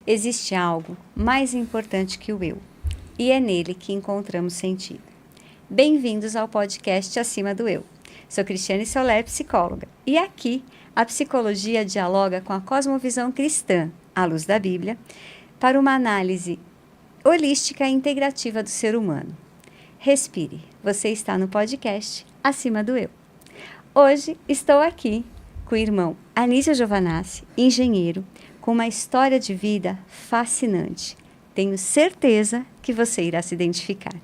Existe algo mais importante que o eu, e é nele que encontramos sentido. Bem-vindos ao podcast Acima do Eu. Sou Cristiane Soler, psicóloga, e aqui a psicologia dialoga com a cosmovisão cristã, à luz da Bíblia, para uma análise holística e integrativa do ser humano. Respire, você está no podcast Acima do Eu. Hoje estou aqui com o irmão Anísio Giovanassi, engenheiro, com uma história de vida fascinante. Tenho certeza que você irá se identificar.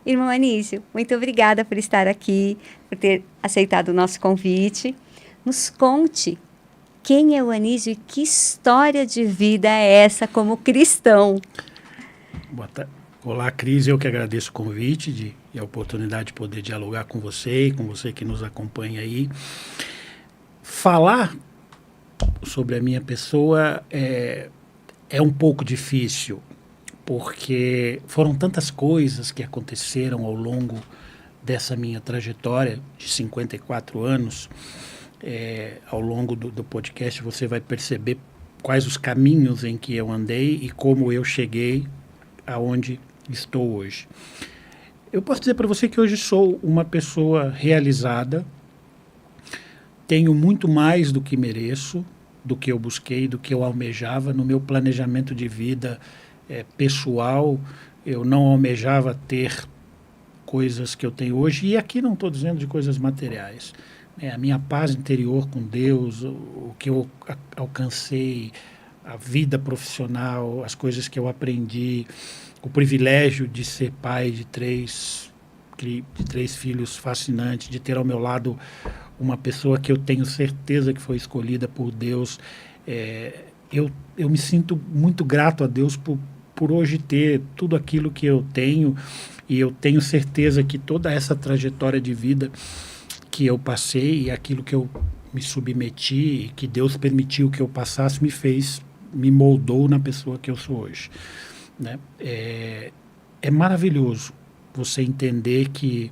Irmão Anísio, muito obrigada por estar aqui, por ter aceitado o nosso convite. Nos conte quem é o Anísio e que história de vida é essa como cristão. Boa tarde. Olá, Cris, eu que agradeço o convite e a oportunidade de poder dialogar com você e com você que nos acompanha aí. Falar sobre a minha pessoa é um pouco difícil, porque foram tantas coisas que aconteceram ao longo dessa minha trajetória de 54 anos. Ao longo do podcast você vai perceber quais os caminhos em que eu andei e como eu cheguei aonde estou hoje. Eu posso dizer para você que hoje sou uma pessoa realizada, tenho muito mais do que mereço, do que eu busquei, do que eu almejava no meu planejamento de vida pessoal. Eu não almejava ter coisas que eu tenho hoje, e aqui não estou dizendo de coisas materiais. A minha paz interior com Deus, o que eu alcancei, a vida profissional, as coisas que eu aprendi, o privilégio de ser pai de três filhos fascinantes, de ter ao meu lado uma pessoa que eu tenho certeza que foi escolhida por Deus. Eu me sinto muito grato a Deus por hoje ter tudo aquilo que eu tenho, e eu tenho certeza que toda essa trajetória de vida que eu passei e aquilo que eu me submeti e que Deus permitiu que eu passasse me moldou na pessoa que eu sou hoje, né? É maravilhoso você entender que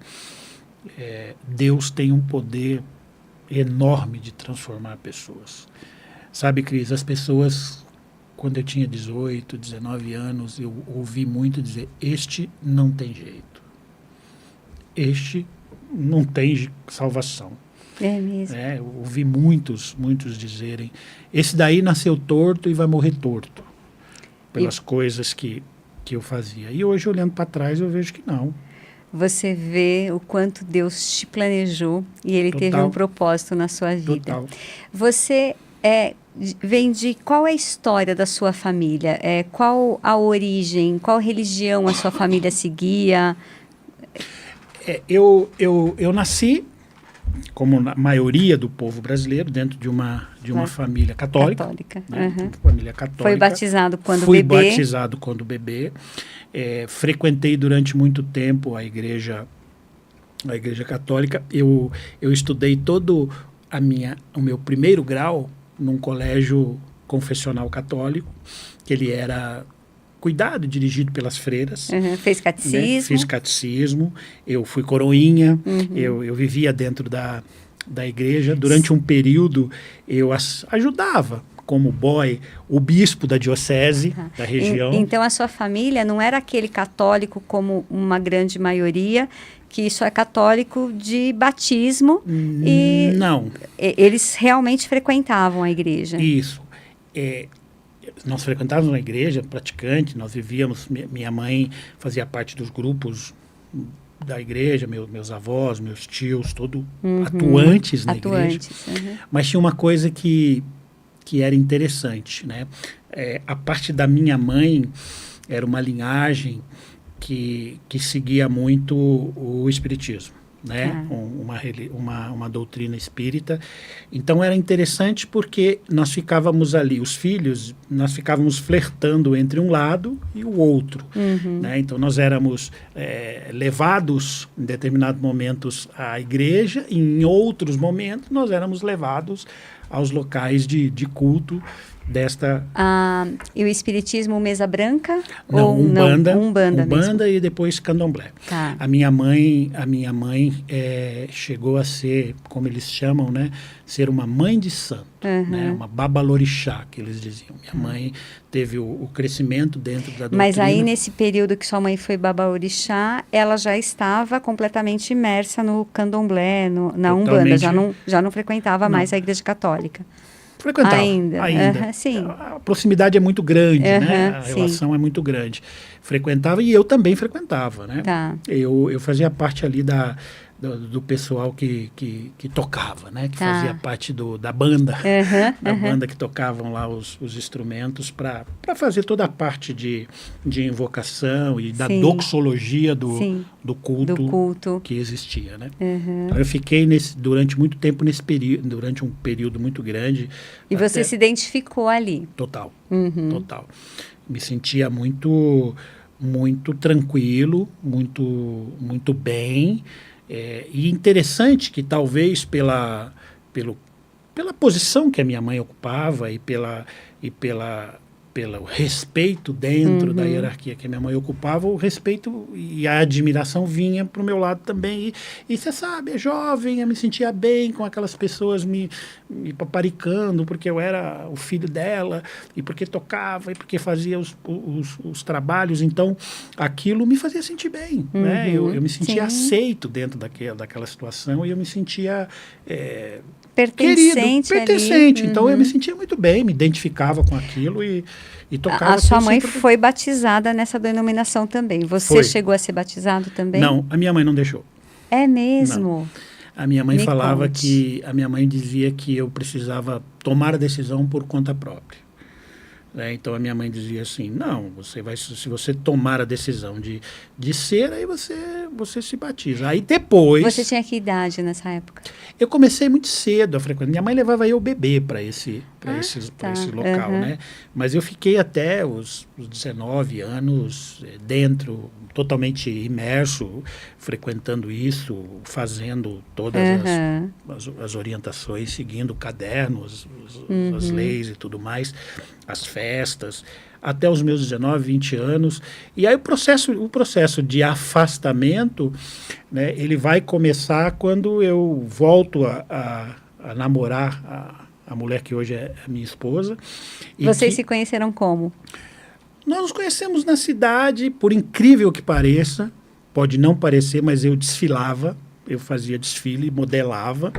Deus tem um poder enorme de transformar pessoas. Sabe, Cris, as pessoas, quando eu tinha 18, 19 anos, eu ouvi muito dizer: este não tem jeito, este não tem salvação. É mesmo. Eu ouvi muitos dizerem: esse daí nasceu torto e vai morrer torto, pelas coisas que eu fazia. E hoje, olhando para trás, eu vejo que não. Você vê o quanto Deus te planejou e Ele teve um propósito na sua vida. Total. Você vem de qual é a história da sua família? Qual a origem? Qual religião a sua família seguia? Eu nasci, como a maioria do povo brasileiro, dentro de uma família católica. Né? Uhum. Família católica. Foi batizado quando Fui bebê? Batizado quando bebê. Frequentei durante muito tempo a igreja católica. Eu estudei todo o meu primeiro grau num colégio confessional católico, que ele era cuidado, dirigido pelas freiras. Uhum. Fez catecismo? Né? Fiz catecismo, eu fui coroinha, uhum. eu vivia dentro da igreja. Durante um período eu ajudava como boy o bispo da diocese, da região. Então a sua família não era aquele católico como uma grande maioria, que só é católico de batismo? Não. Eles realmente frequentavam a igreja? Isso. Nós frequentávamos uma igreja praticante, nós vivíamos, minha mãe fazia parte dos grupos da igreja, meus avós, meus tios, todos atuantes na igreja. Uhum. Mas tinha uma coisa que era interessante, né? A parte da minha mãe era uma linhagem que seguia muito o espiritismo, né? Uma doutrina espírita. Então era interessante porque nós ficávamos ali, os filhos, nós ficávamos flertando entre um lado e o outro. Uhum. Né? Então nós éramos levados em determinados momentos à igreja, e em outros momentos nós éramos levados aos locais de culto desta... E o espiritismo mesa branca? Não, ou Umbanda, não? Umbanda mesmo. e depois Candomblé. Tá. A minha mãe chegou a ser, como eles chamam, né, ser uma mãe de santo, né, uma babalorixá, que eles diziam. Minha mãe teve o crescimento dentro da doutrina. Mas aí, nesse período que sua mãe foi babalorixá, ela já estava completamente imersa no candomblé, na Umbanda, já não frequentava mais a Igreja Católica. Frequentava, ainda. Sim. A proximidade é muito grande, né? A sim. relação é muito grande. Frequentava e eu também frequentava, né? Tá. Eu fazia parte ali do pessoal que tocava, né? Que fazia parte da banda, da banda que tocavam lá os instrumentos para fazer toda a parte de invocação e da doxologia do culto que existia, né? Então eu fiquei durante muito tempo nesse período, durante um período muito grande. E você se identificou ali? Total, total. Me sentia muito tranquilo, muito bem. E interessante que talvez pela posição que a minha mãe ocupava e pelo respeito dentro da hierarquia que a minha mãe ocupava, o respeito e a admiração vinha para o meu lado também. E você sabe, é jovem, eu me sentia bem com aquelas pessoas me paparicando, porque eu era o filho dela, e porque tocava, e porque fazia os trabalhos. Então, aquilo me fazia sentir bem. Né? Eu me sentia aceito dentro daquela situação, e eu me sentia... pertencente. Então eu me sentia muito bem, me identificava com aquilo e tocava. A sua mãe foi batizada nessa denominação também. Você chegou a ser batizado também? Não, a minha mãe não deixou. É mesmo? Não. A minha mãe a minha mãe dizia que eu precisava tomar a decisão por conta própria. Então a minha mãe dizia assim, não, se você tomar a decisão de ser, aí você se batiza. Aí depois... Você tinha que idade nessa época? Eu comecei muito cedo a frequentar. Minha mãe levava eu bebê para esse local, né? Mas eu fiquei até os 19 anos dentro, totalmente imerso, frequentando isso, fazendo todas as orientações, seguindo cadernos, as leis e tudo mais, as festas, até os meus 19, 20 anos. E aí o processo de afastamento, né, ele vai começar quando eu volto a namorar a mulher que hoje é a minha esposa. Vocês se conheceram como? Nós nos conhecemos na cidade, por incrível que pareça, pode não parecer, mas eu desfilava, eu fazia desfile, modelava.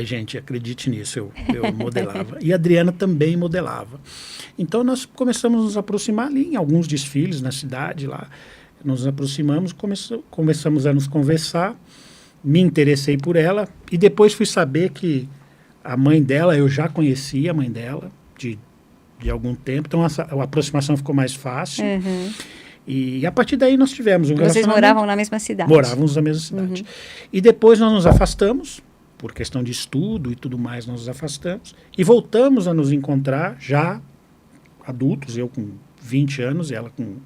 Gente, acredite nisso, eu modelava. E a Adriana também modelava. Então, nós começamos a nos aproximar ali, em alguns desfiles na cidade lá. Nos aproximamos, começamos a nos conversar, me interessei por ela, e depois fui saber que a mãe dela, eu já conhecia a mãe dela, de algum tempo, então a aproximação ficou mais fácil. E a partir daí nós tivemos um relacionamento. Vocês moravam na mesma cidade? Morávamos na mesma cidade. E depois nós nos afastamos, por questão de estudo e tudo mais, nós nos afastamos. E voltamos a nos encontrar já adultos, eu com 20 anos, ela com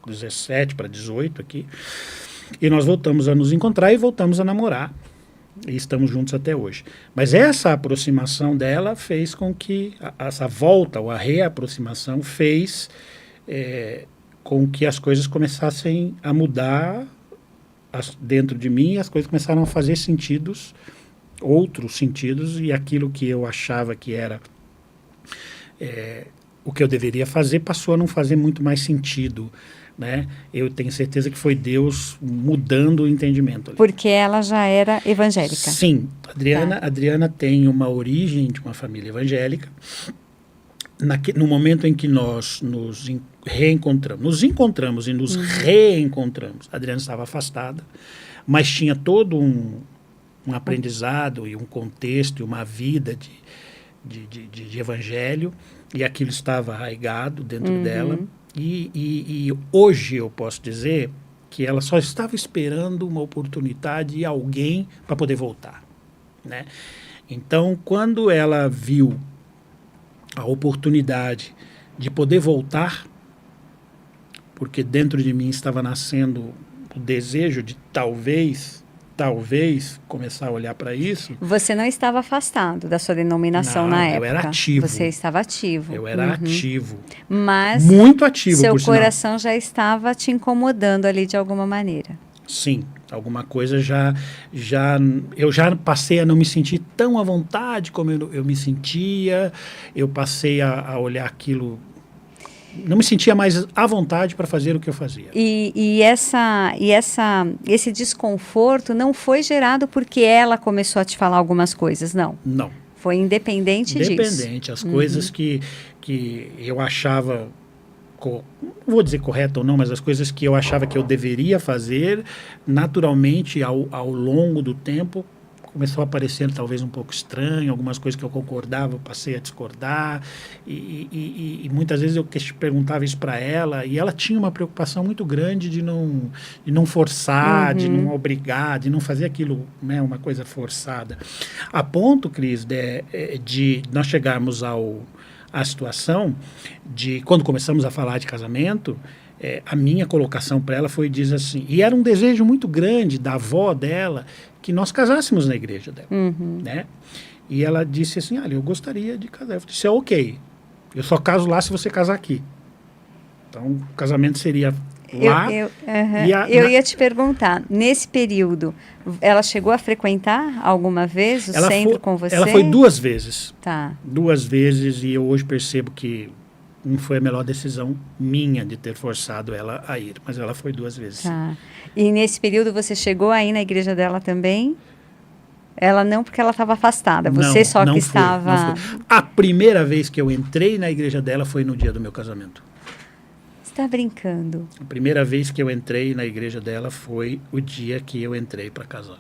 17 para 18 aqui. E nós voltamos a nos encontrar e voltamos a namorar. E estamos juntos até hoje. Mas essa aproximação dela fez com que, essa volta ou a reaproximação fez com que as coisas começassem a mudar dentro de mim, as coisas começaram a fazer outros sentidos, e aquilo que eu achava que era o que eu deveria fazer passou a não fazer muito mais sentido. Né? Eu tenho certeza que foi Deus mudando o entendimento ali. Porque ela já era evangélica? Sim. Adriana tem uma origem de uma família evangélica. No momento em que nós nos encontramos e nos reencontramos, a Adriana estava afastada, mas tinha todo um aprendizado e um contexto e uma vida de evangelho, e aquilo estava arraigado dentro dela. E hoje eu posso dizer que ela só estava esperando uma oportunidade e alguém para poder voltar. Né? Então, quando ela viu a oportunidade de poder voltar, porque dentro de mim estava nascendo o desejo de talvez talvez, começar a olhar para isso... Você não estava afastado da sua denominação na época. Eu era ativo. Você estava ativo. Eu era ativo. Mas muito ativo, seu por sinal. coração já estava te incomodando ali de alguma maneira. Sim, alguma coisa eu já passei a não me sentir tão à vontade como eu me sentia. Eu passei a olhar aquilo... Não me sentia mais à vontade para fazer o que eu fazia. Esse desconforto não foi gerado porque ela começou a te falar algumas coisas, não? Não. Foi independente disso? Independente. As coisas que eu achava, não vou dizer correto ou não, mas as coisas que eu achava que eu deveria fazer, naturalmente, ao longo do tempo, começou a parecer talvez um pouco estranho, algumas coisas que eu concordava, eu passei a discordar, e muitas vezes eu perguntava isso para ela, e ela tinha uma preocupação muito grande de não forçar, de não obrigar, de não fazer aquilo, né, uma coisa forçada. A ponto, Cris, de nós chegarmos à situação de, quando começamos a falar de casamento, a minha colocação para ela foi, diz assim, e era um desejo muito grande da avó dela, que nós casássemos na igreja dela, né? E ela disse assim, olha, eu gostaria de casar. Eu disse, ok, eu só caso lá se você casar aqui. Então, o casamento seria lá. Eu ia te perguntar, nesse período, ela chegou a frequentar alguma vez o centro com você? Ela foi 2 vezes. Tá. 2 vezes, e eu hoje percebo que não foi a melhor decisão minha de ter forçado ela a ir, mas ela foi 2 vezes. Tá. E nesse período você chegou aí na igreja dela também? Ela não, porque ela estava afastada. Você não, só não que fui, estava... não fui. A primeira vez que eu entrei na igreja dela foi no dia do meu casamento. Você está brincando? A primeira vez que eu entrei na igreja dela foi o dia que eu entrei para casar.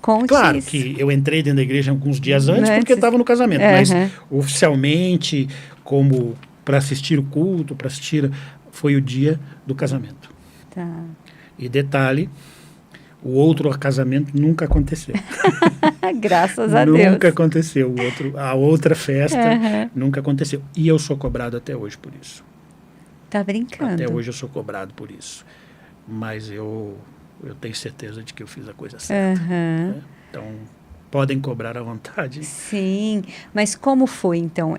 Conte Claro isso. que eu entrei dentro da igreja alguns dias antes porque eu estava no casamento, mas oficialmente, como para assistir o culto, foi o dia do casamento. Tá. E detalhe, o outro casamento nunca aconteceu. Graças a Deus. Nunca aconteceu. A outra festa nunca aconteceu. E eu sou cobrado até hoje por isso. Tá brincando. Até hoje eu sou cobrado por isso. Mas eu tenho certeza de que eu fiz a coisa certa. Né? Então, podem cobrar à vontade. Sim, mas como foi, então,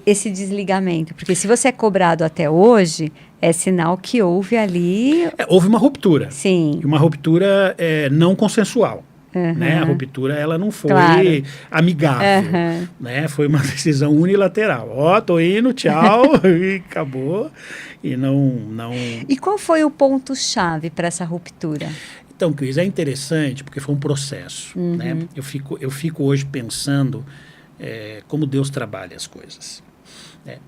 esse desligamento? Porque se você é cobrado até hoje, é sinal que houve ali... Houve uma ruptura. Sim. E uma ruptura não consensual. Né? A ruptura ela não foi amigável. Né? Foi uma decisão unilateral. Tô indo, tchau, e acabou. E não... E qual foi o ponto-chave para essa ruptura? Então, Cris, é interessante porque foi um processo. Né? Eu fico hoje pensando como Deus trabalha as coisas.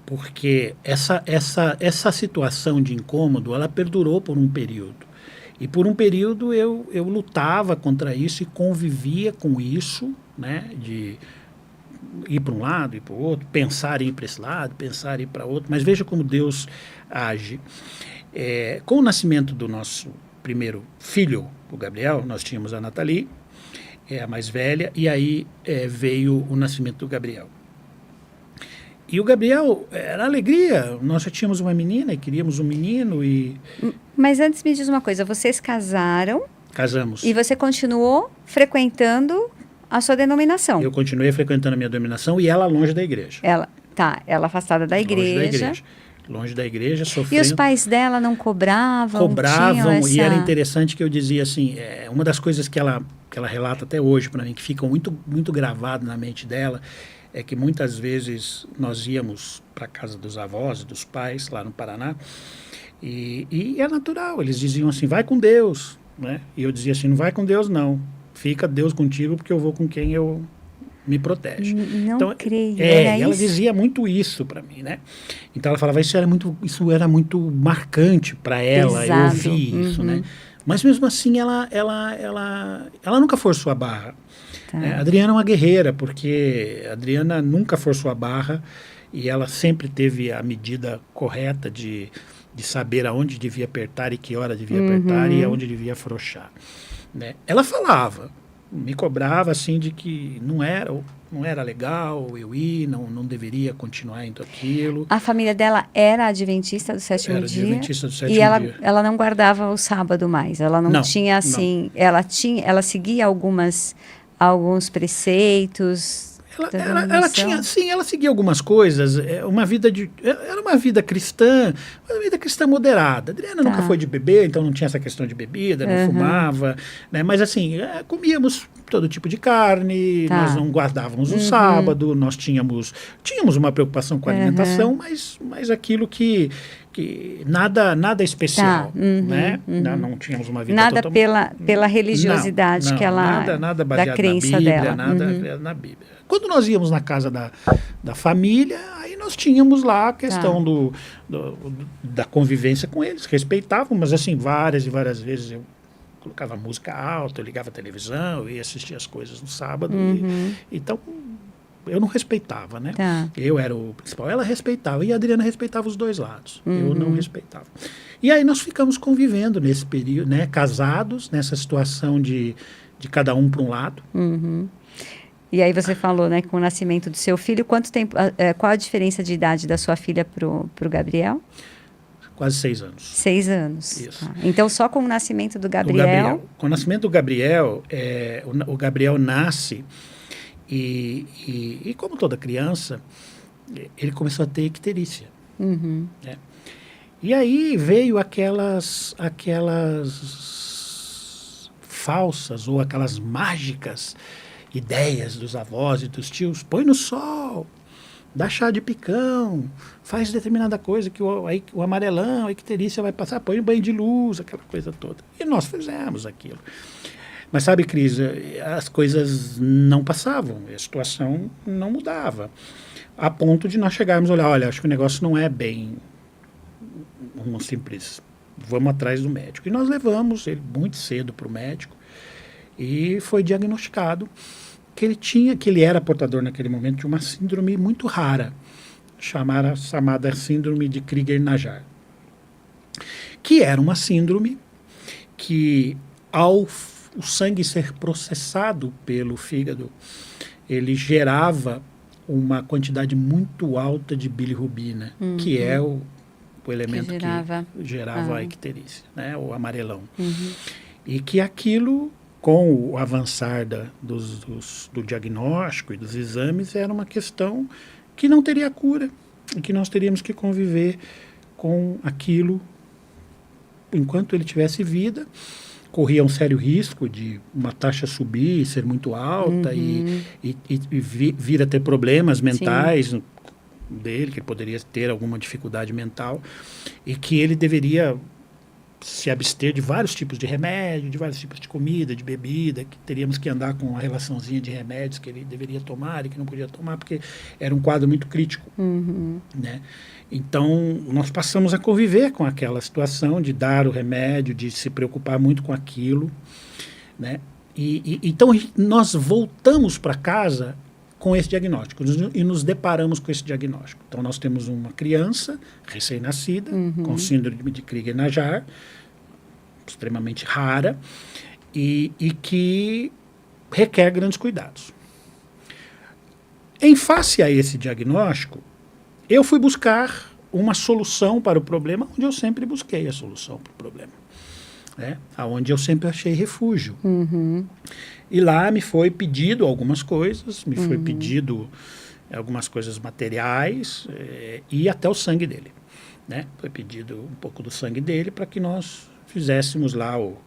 Porque essa situação de incômodo, ela perdurou por um período. E por um período eu lutava contra isso e convivia com isso, né? De ir para um lado, ir para o outro, pensar em ir para esse lado, pensar em ir para outro. Mas veja como Deus age. Com o nascimento do nosso primeiro filho, o Gabriel, nós tínhamos a Nathalie, a mais velha, e aí veio o nascimento do Gabriel. E o Gabriel era alegria, nós já tínhamos uma menina e queríamos um menino e... Mas antes me diz uma coisa, vocês casaram? Casamos. E você continuou frequentando a sua denominação? Eu continuei frequentando a minha denominação e ela longe da igreja. Ela afastada da igreja. Longe da igreja, sofrendo. E os pais dela não cobravam? Cobravam, e era interessante que eu dizia assim, uma das coisas que ela relata até hoje para mim, que ficam muito, muito gravado na mente dela, é que muitas vezes nós íamos para a casa dos avós e dos pais, lá no Paraná, e é natural, eles diziam assim, vai com Deus, né? E eu dizia assim, não vai com Deus não, fica Deus contigo porque eu vou com quem eu me protege. Não então, creio. E ela dizia muito isso para mim, né? Então ela falava, isso era muito marcante para ela, eu ouvi isso, né? Mas mesmo assim ela nunca forçou a barra. Tá. A Adriana é uma guerreira, porque a Adriana nunca forçou a barra e ela sempre teve a medida correta de saber aonde devia apertar e que hora devia apertar e aonde devia afrouxar. Né? Ela falava, me cobrava assim de que não era legal eu ir, não deveria continuar indo aquilo. A família dela era adventista do sétimo Era dia? adventista do E sétimo dia. ela não guardava o sábado mais? Ela não tinha assim... Ela seguia alguns preceitos... Ela seguia algumas coisas, era uma vida cristã, uma vida cristã moderada. A Adriana nunca foi de beber, então não tinha essa questão de bebida, não fumava, né? Mas assim, comíamos todo tipo de carne, nós não guardávamos o sábado, nós tínhamos uma preocupação com a alimentação, mas aquilo que nada especial, né? Não tínhamos uma vida nada pela religiosidade que ela nada baseado da crença na Bíblia, dela. nada na Bíblia. Quando nós íamos na casa da família, aí nós tínhamos lá a questão da convivência com eles, respeitavam, mas assim, várias e várias vezes eu colocava música alta, eu ligava a televisão, eu ia assistir as coisas no sábado. Então, eu não respeitava, né? Eu era o principal, ela respeitava, e a Adriana respeitava os dois lados. Eu não respeitava. E aí nós ficamos convivendo nesse período, né? Casados, nessa situação de cada um para um lado. E aí você falou, né, com o nascimento do seu filho, quanto tempo, qual a diferença de idade da sua filha pro Gabriel? Quase 6 anos. 6 anos. Isso. Tá. Então, só com o nascimento do Gabriel... Com o nascimento do Gabriel, o Gabriel nasce e como toda criança, ele começou a ter icterícia. Né? E aí veio aquelas falsas ou aquelas mágicas ideias dos avós e dos tios. Põe no sol, dá chá de picão, faz determinada coisa que o amarelão, a icterícia vai passar, põe um banho de luz, aquela coisa toda. E nós fizemos aquilo. Mas sabe, Cris, as coisas não passavam, a situação não mudava. A ponto de nós chegarmos a olhar, olha, acho que o negócio não é bem um simples, vamos atrás do médico. E nós levamos ele muito cedo para o médico e foi diagnosticado que ele era portador naquele momento de uma síndrome muito rara, chamada síndrome de Crigler-Najjar, que era uma síndrome que, ao o sangue ser processado pelo fígado, ele gerava uma quantidade muito alta de bilirrubina, que é o elemento que gerava a icterícia, né, o amarelão. E que aquilo, com o avançar do diagnóstico e dos exames, era uma questão que não teria cura, e que nós teríamos que conviver com aquilo enquanto ele tivesse vida. Corria um sério risco de uma taxa subir e ser muito alta e vir a ter problemas mentais dele, que ele poderia ter alguma dificuldade mental, e que ele deveria se abster de vários tipos de remédio, de vários tipos de comida, de bebida, que teríamos que andar com uma relaçãozinha de remédios que ele deveria tomar e que não podia tomar, porque era um quadro muito crítico. Né? Então, nós passamos a conviver com aquela situação de dar o remédio, de se preocupar muito com aquilo. Né? Então, nós voltamos para casa com esse diagnóstico e nos deparamos com esse diagnóstico. Então, nós temos uma criança recém-nascida com síndrome de Crigler-Najjar, extremamente rara, e que requer grandes cuidados. Em face a esse diagnóstico, eu fui buscar uma solução para o problema, onde eu sempre busquei a solução para o problema. Né? Onde eu sempre achei refúgio. E lá me foi pedido algumas coisas, me foi pedido algumas coisas materiais e até o sangue dele. Né? Foi pedido um pouco do sangue dele para que nós fizéssemos lá o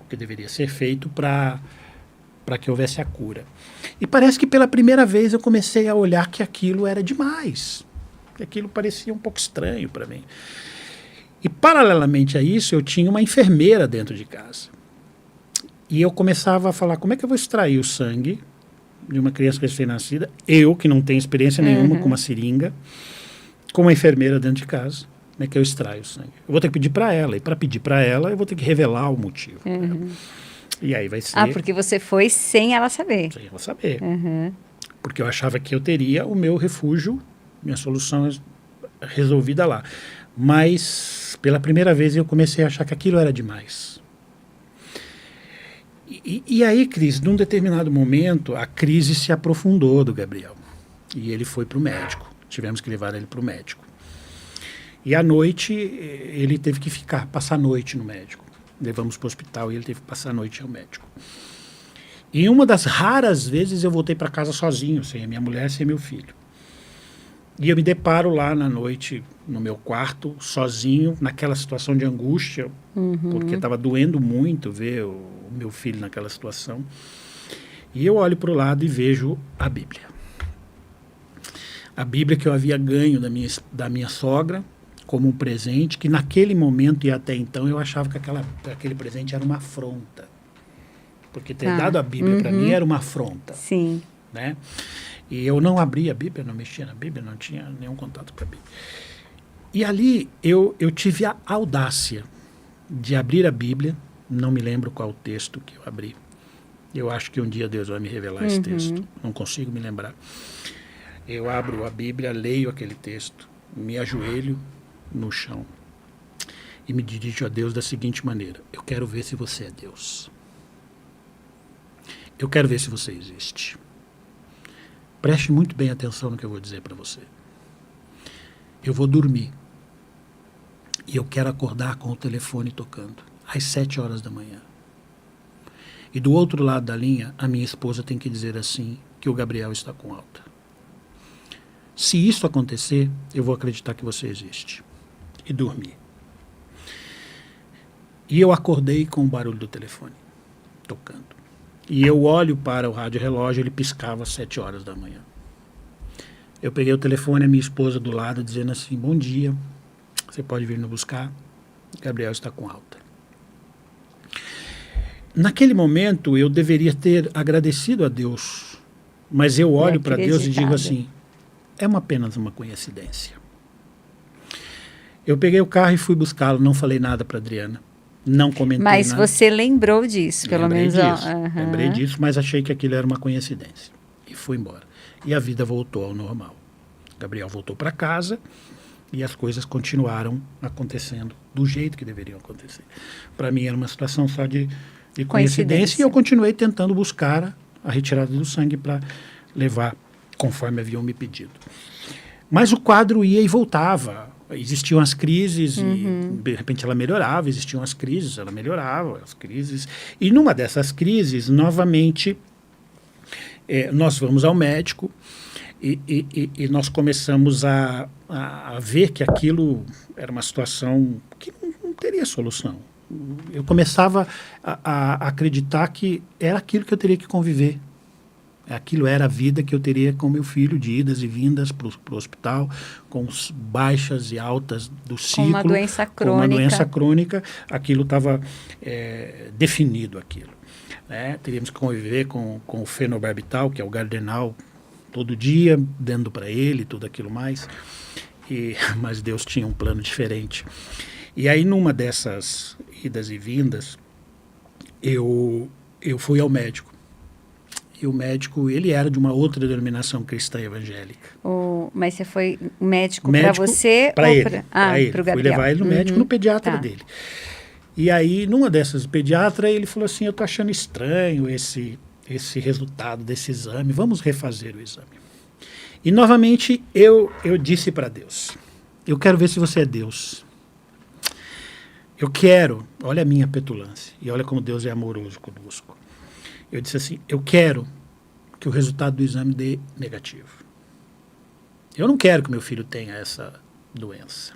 que deveria ser feito para que houvesse a cura. E parece que pela primeira vez eu comecei a olhar que aquilo era demais, que aquilo parecia um pouco estranho para mim. E paralelamente a isso eu tinha uma enfermeira dentro de casa. E eu começava a falar, como é que eu vou extrair o sangue de uma criança recém-nascida, eu que não tenho experiência nenhuma com uma seringa, com uma enfermeira dentro de casa, como é que eu extraio o sangue? Eu vou ter que pedir para ela, e para pedir para ela eu vou ter que revelar o motivo. E aí vai ser... porque você foi sem ela saber. Sem ela saber. Porque eu achava que eu teria o meu refúgio, minha solução resolvida lá. Mas, pela primeira vez, eu comecei a achar que aquilo era demais. E aí, Cris, num determinado momento, a crise se aprofundou do Gabriel. E ele foi para o médico. Tivemos que levar ele para o médico. E à noite, ele teve que passar a noite no médico. Levamos para o hospital e ele teve que passar a noite ao médico. E uma das raras vezes eu voltei para casa sozinho, sem a minha mulher, sem meu filho. E eu me deparo lá na noite, no meu quarto, sozinho, naquela situação de angústia, porque estava doendo muito ver o meu filho naquela situação. E eu olho para o lado e vejo a Bíblia. A Bíblia que eu havia ganho da minha sogra, como um presente, que naquele momento e até então eu achava que aquele presente era uma afronta. Porque ter dado a Bíblia para mim era uma afronta. Sim. Né? E eu não abria a Bíblia, não mexia na Bíblia, não tinha nenhum contato com a Bíblia. E ali eu tive a audácia de abrir a Bíblia, não me lembro qual o texto que eu abri. Eu acho que um dia Deus vai me revelar esse texto, não consigo me lembrar. Eu abro a Bíblia, leio aquele texto, me ajoelho no chão e me dirijo a Deus da seguinte maneira: eu quero ver se você é Deus. Eu quero ver se você existe. Preste muito bem atenção no que eu vou dizer para você. Eu vou dormir e eu quero acordar com o telefone tocando às 7 horas da manhã. E do outro lado da linha, a minha esposa tem que dizer assim, que o Gabriel está com alta. Se isso acontecer, eu vou acreditar que você existe. E dormir. E eu acordei com o barulho do telefone tocando. E eu olho para o rádio relógio, ele piscava às 7 horas da manhã. Eu peguei o telefone, a minha esposa do lado, dizendo assim: bom dia, você pode vir nos buscar? Gabriel está com alta. Naquele momento, eu deveria ter agradecido a Deus, mas eu olho para Deus e digo assim: é apenas uma coincidência. Eu peguei o carro e fui buscá-lo, não falei nada para Adriana. Não comentei nada. Mas você lembrou disso, pelo menos. Lembrei disso, mas achei que aquilo era uma coincidência. E fui embora. E a vida voltou ao normal. Gabriel voltou para casa e as coisas continuaram acontecendo do jeito que deveriam acontecer. Para mim era uma situação só de coincidência e eu continuei tentando buscar a retirada do sangue para levar conforme haviam me pedido. Mas o quadro ia e voltava. Existiam as crises e de repente ela melhorava, existiam as crises, ela melhorava, as crises. E numa dessas crises, novamente, nós vamos ao médico e nós começamos a ver que aquilo era uma situação que não teria solução. Eu começava a acreditar que era aquilo que eu teria que conviver. Aquilo era a vida que eu teria com meu filho, de idas e vindas para o hospital, com baixas e altas do ciclo. Com uma doença crônica. Com uma doença crônica, aquilo estava definido, aquilo. Né? Teríamos que conviver com o fenobarbital, que é o Gardenal, todo dia, dando para ele, tudo aquilo mais. Mas Deus tinha um plano diferente. E aí, numa dessas idas e vindas, eu fui ao médico. E o médico, ele era de uma outra denominação cristã evangélica. Mas você foi médico para você? Para ele. Para o Gabriel. Fui levar ele no médico, no pediatra dele. E aí, numa dessas pediatras, ele falou assim: eu estou achando estranho esse resultado desse exame, vamos refazer o exame. E, novamente, eu disse para Deus: eu quero ver se você é Deus. Eu quero, olha a minha petulância, e olha como Deus é amoroso conosco. Eu disse assim: eu quero que o resultado do exame dê negativo. Eu não quero que meu filho tenha essa doença.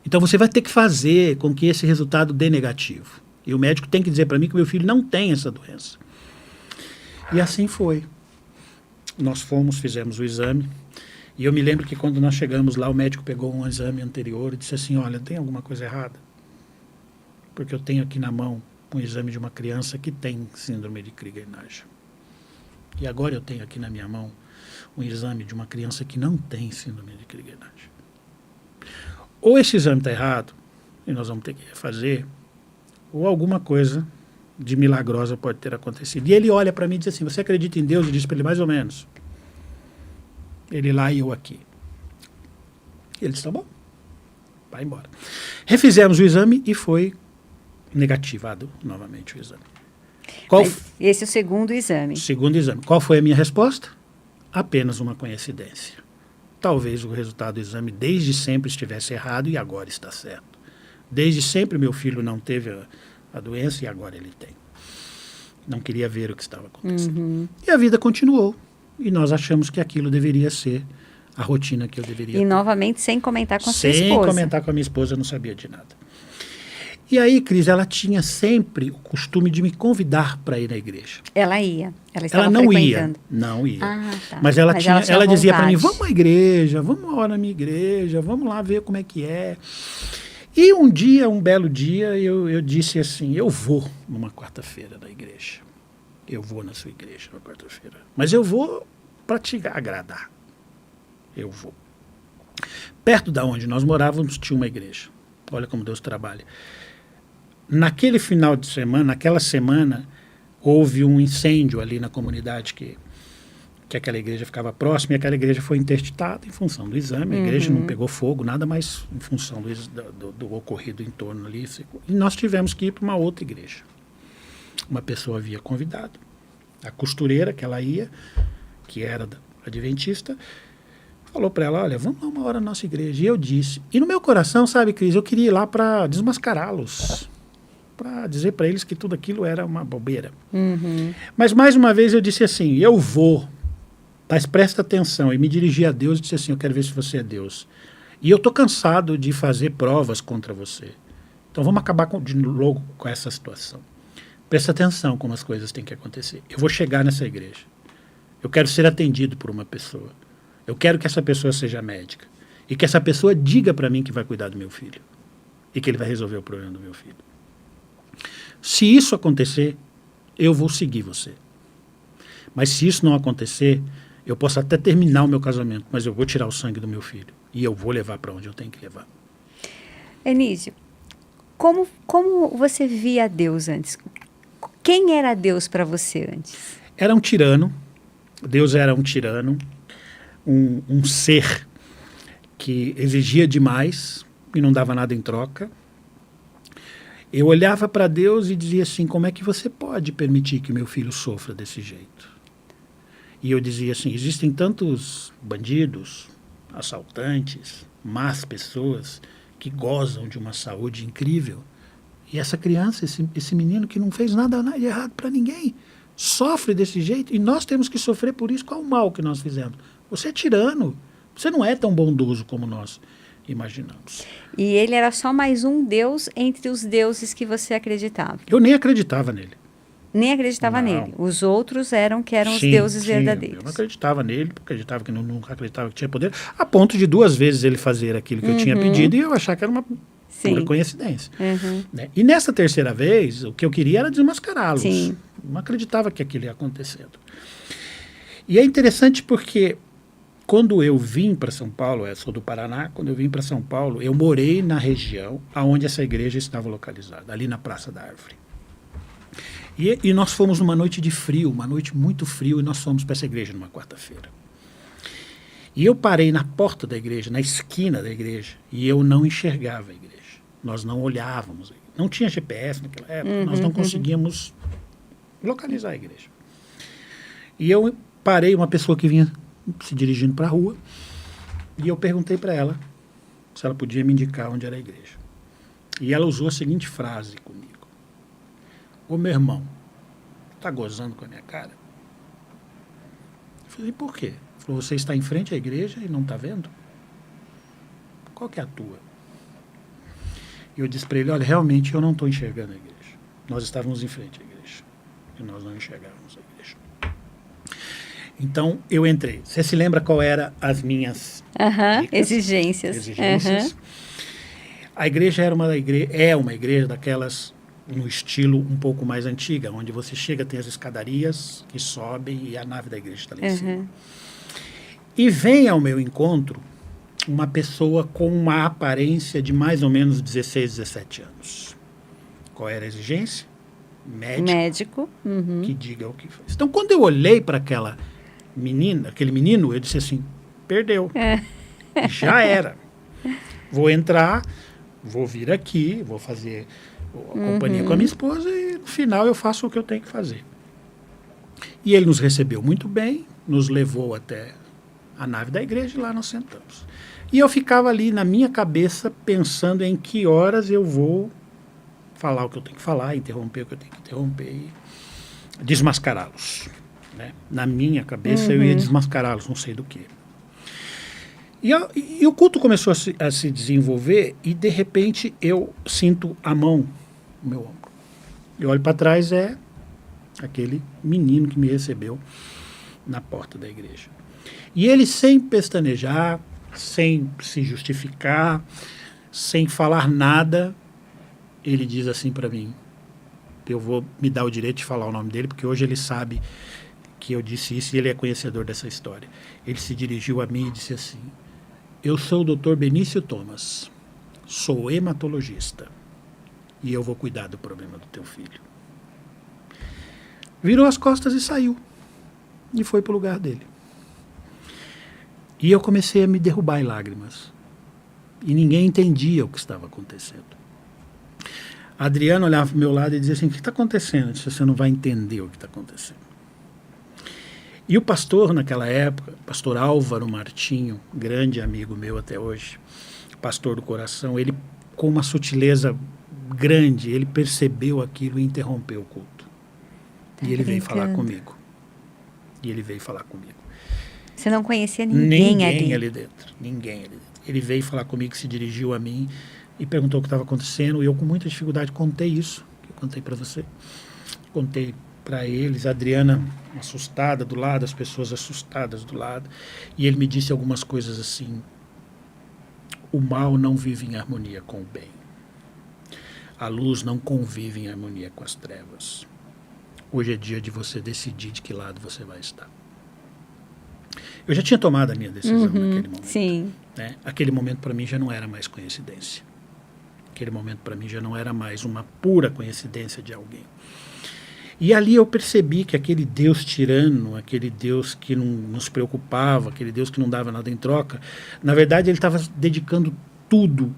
Então você vai ter que fazer com que esse resultado dê negativo. E o médico tem que dizer para mim que meu filho não tem essa doença. E assim foi. Nós fizemos o exame. E eu me lembro que quando nós chegamos lá, o médico pegou um exame anterior e disse assim: olha, tem alguma coisa errada? Porque eu tenho aqui na mão um exame de uma criança que tem síndrome de Crigler-Najjar. E agora eu tenho aqui na minha mão um exame de uma criança que não tem síndrome de Crigler-Najjar. Ou esse exame está errado, e nós vamos ter que refazer, ou alguma coisa de milagrosa pode ter acontecido. E ele olha para mim e diz assim: você acredita em Deus? Eu disse para ele: mais ou menos. Ele lá e eu aqui. Ele disse: tá bom, vai embora. Refizemos o exame e foi negativado novamente o exame. Esse é o segundo exame. Segundo exame. Qual foi a minha resposta? Apenas uma coincidência. Talvez o resultado do exame desde sempre estivesse errado e agora está certo. Desde sempre meu filho não teve a doença e agora ele tem. Não queria ver o que estava acontecendo. E a vida continuou. E nós achamos que aquilo deveria ser a rotina que eu deveria ter. E novamente sem comentar com a sua esposa. Sem comentar com a minha esposa, eu não sabia de nada. E aí, Cris, ela tinha sempre o costume de me convidar para ir na igreja. Ela ia? Ela estava Ela não frequentando? Não ia. Ah, tá. Mas ela dizia para mim, vontade. vamos à igreja, vamos orar na minha igreja, vamos lá ver como é que é. E um belo dia, eu disse assim, eu vou numa quarta-feira na igreja. Eu vou na sua igreja na quarta-feira. Mas eu vou para te agradar. Eu vou. Perto da onde nós morávamos tinha uma igreja. Olha como Deus trabalha. Naquele final de semana, naquela semana, houve um incêndio ali na comunidade que aquela igreja ficava próxima, e aquela igreja foi interditada em função do exame. A igreja não pegou fogo, nada, mas em função do ocorrido em torno ali. E nós tivemos que ir para uma outra igreja. Uma pessoa havia convidado, a costureira que ela ia, que era adventista, falou para ela, olha, vamos lá uma hora na nossa igreja. E eu disse, e no meu coração, sabe, Cris, eu queria ir lá para desmascará-los, para dizer para eles que tudo aquilo era uma bobeira. Mas mais uma vez eu disse assim, eu vou, mas presta atenção, e me dirigi a Deus e disse assim, eu quero ver se você é Deus. E eu estou cansado de fazer provas contra você. Então vamos acabar logo com essa situação. Presta atenção como as coisas têm que acontecer. Eu vou chegar nessa igreja. Eu quero ser atendido por uma pessoa. Eu quero que essa pessoa seja médica. E que essa pessoa diga para mim que vai cuidar do meu filho. E que ele vai resolver o problema do meu filho. Se isso acontecer, eu vou seguir você. Mas se isso não acontecer, eu posso até terminar o meu casamento, mas eu vou tirar o sangue do meu filho. E eu vou levar para onde eu tenho que levar. Enísio, como você via Deus antes? Quem era Deus para você antes? Era um tirano. Deus era um tirano. Um ser que exigia demais e não dava nada em troca. Eu olhava para Deus e dizia assim, como é que você pode permitir que meu filho sofra desse jeito? E eu dizia assim, existem tantos bandidos, assaltantes, más pessoas que gozam de uma saúde incrível. E essa criança, esse menino que não fez nada de errado para ninguém, sofre desse jeito e nós temos que sofrer por isso. Qual o mal que nós fizemos? Você é tirano. Você não é tão bondoso como nós imaginamos. E ele era só mais um Deus entre os deuses que você acreditava? Eu nem acreditava nele. Nem acreditava Não. nele. Os outros eram os deuses verdadeiros. Eu não acreditava nele, porque acreditava que nunca acreditava que tinha poder, a ponto de 2 vezes ele fazer aquilo que eu tinha pedido e eu achar que era uma pura coincidência. Né? E nessa terceira vez, o que eu queria era desmascará-los. Sim. Não acreditava que aquilo ia acontecendo. E é interessante porque quando eu vim para São Paulo, eu sou do Paraná, quando eu vim para São Paulo, eu morei na região onde essa igreja estava localizada, ali na Praça da Árvore. E nós fomos numa noite de frio, uma noite muito frio, e nós fomos para essa igreja numa quarta-feira. E eu parei na porta da igreja, na esquina da igreja, e eu não enxergava a igreja. Nós não olhávamos. Não tinha GPS naquela época, nós não conseguíamos localizar a igreja. E eu parei, uma pessoa que vinha se dirigindo para a rua, e eu perguntei para ela se ela podia me indicar onde era a igreja. E ela usou a seguinte frase comigo. Ô meu irmão, tá gozando com a minha cara? Eu falei, por quê? Ele falou, você está em frente à igreja e não está vendo? Qual que é a tua? E eu disse para ele, olha, realmente eu não estou enxergando a igreja. Nós estávamos em frente à igreja e nós não enxergávamos a igreja. Então eu entrei. Você se lembra qual era as minhas exigências? A igreja é uma igreja daquelas no estilo um pouco mais antiga, onde você chega, tem as escadarias que sobem e a nave da igreja está lá em cima. E vem ao meu encontro uma pessoa com uma aparência de mais ou menos 16, 17 anos. Qual era a exigência? Médico. Que diga o que faz. Então, quando eu olhei para aquele menino, eu disse assim, perdeu. Já era. Vou entrar, vou vir aqui, vou fazer a companhia com a minha esposa e no final eu faço o que eu tenho que fazer. E ele nos recebeu muito bem, nos levou até a nave da igreja e lá nós sentamos. E eu ficava ali na minha cabeça pensando em que horas eu vou falar o que eu tenho que falar, interromper o que eu tenho que interromper e desmascará-los. Né? Na minha cabeça eu ia desmascará-los, não sei do que. E o culto começou a se desenvolver e de repente eu sinto a mão no meu ombro. Eu olho para trás, é aquele menino que me recebeu na porta da igreja. E ele, sem pestanejar, sem se justificar, sem falar nada, ele diz assim para mim, eu vou me dar o direito de falar o nome dele, porque hoje ele sabe que eu disse isso e ele é conhecedor dessa história. Ele se dirigiu a mim e disse assim, eu sou o Dr. Benício Thomas, sou hematologista e eu vou cuidar do problema do teu filho. Virou as costas e saiu. E foi para o lugar dele. E eu comecei a me derrubar em lágrimas. E ninguém entendia o que estava acontecendo. A Adriana olhava para o meu lado e dizia assim, o que está acontecendo? Eu disse, você não vai entender o que está acontecendo. E o pastor naquela época, pastor Álvaro Martinho, grande amigo meu até hoje, pastor do coração, ele com uma sutileza grande, ele percebeu aquilo e interrompeu o culto. E ele veio falar comigo. Você não conhecia ninguém ali dentro. Ninguém ali dentro. Ele veio falar comigo, se dirigiu a mim e perguntou o que estava acontecendo. E eu, com muita dificuldade, contei isso, que eu contei para você. Contei para eles, a Adriana assustada do lado, as pessoas assustadas do lado. E ele me disse algumas coisas assim. O mal não vive em harmonia com o bem. A luz não convive em harmonia com as trevas. Hoje é dia de você decidir de que lado você vai estar. Eu já tinha tomado a minha decisão naquele momento. Sim. Né? Aquele momento para mim já não era mais coincidência. Aquele momento para mim já não era mais uma pura coincidência de alguém. E ali eu percebi que aquele Deus tirano, aquele Deus que não nos preocupava, aquele Deus que não dava nada em troca, na verdade ele estava dedicando tudo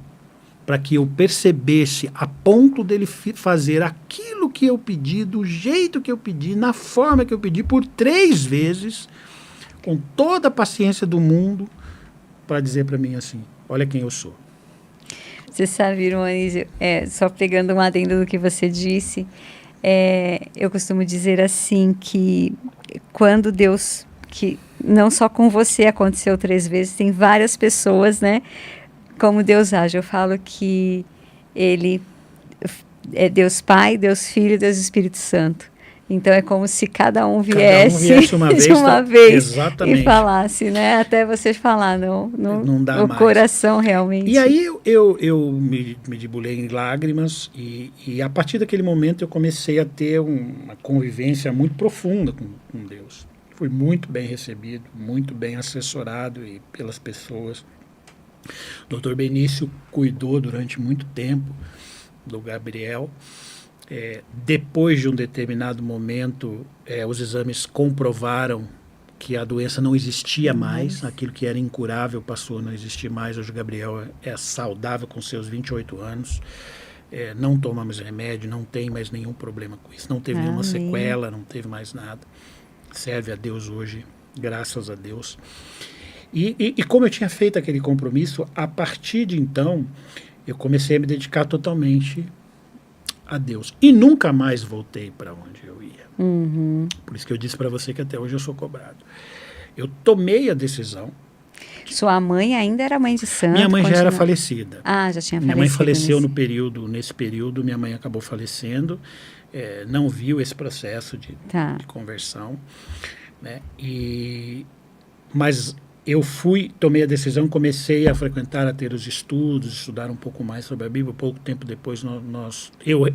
para que eu percebesse a ponto dele fazer aquilo que eu pedi, do jeito que eu pedi, na forma que eu pedi, por 3 vezes, com toda a paciência do mundo, para dizer para mim assim, olha quem eu sou. Você sabe, irmão Anísio, só pegando um adendo do que você disse, eu costumo dizer assim, que quando Deus, que não só com você aconteceu 3 vezes, tem várias pessoas, né? Como Deus age, eu falo que Ele é Deus Pai, Deus Filho, Deus Espírito Santo. Então é como se cada um viesse uma de uma vez exatamente. E falasse, né? Até você falar, não dá o mais. Coração realmente. E aí eu me debulhei em lágrimas e a partir daquele momento eu comecei a ter uma convivência muito profunda com Deus. Fui muito bem recebido, muito bem assessorado pelas pessoas. O Dr. Benício cuidou durante muito tempo do Gabriel. Depois de um determinado momento, os exames comprovaram que a doença não existia mais, aquilo que era incurável passou a não existir mais. Hoje o Gabriel é saudável com seus 28 anos, não toma mais remédio, não tem mais nenhum problema com isso, não teve nenhuma sequela, não teve mais nada. Serve a Deus hoje, graças a Deus. E como eu tinha feito aquele compromisso, a partir de então, eu comecei a me dedicar totalmente a Deus. E nunca mais voltei para onde eu ia. Por isso que eu disse para você que até hoje eu sou cobrado. Eu tomei a decisão. Sua mãe ainda era mãe de santo? Minha mãe já era falecida. Ah, já tinha falecido. Minha mãe faleceu nesse período, minha mãe acabou falecendo. Não viu esse processo de conversão. Né? Mas eu tomei a decisão, comecei a frequentar, a ter os estudos, estudar um pouco mais sobre a Bíblia. Pouco tempo depois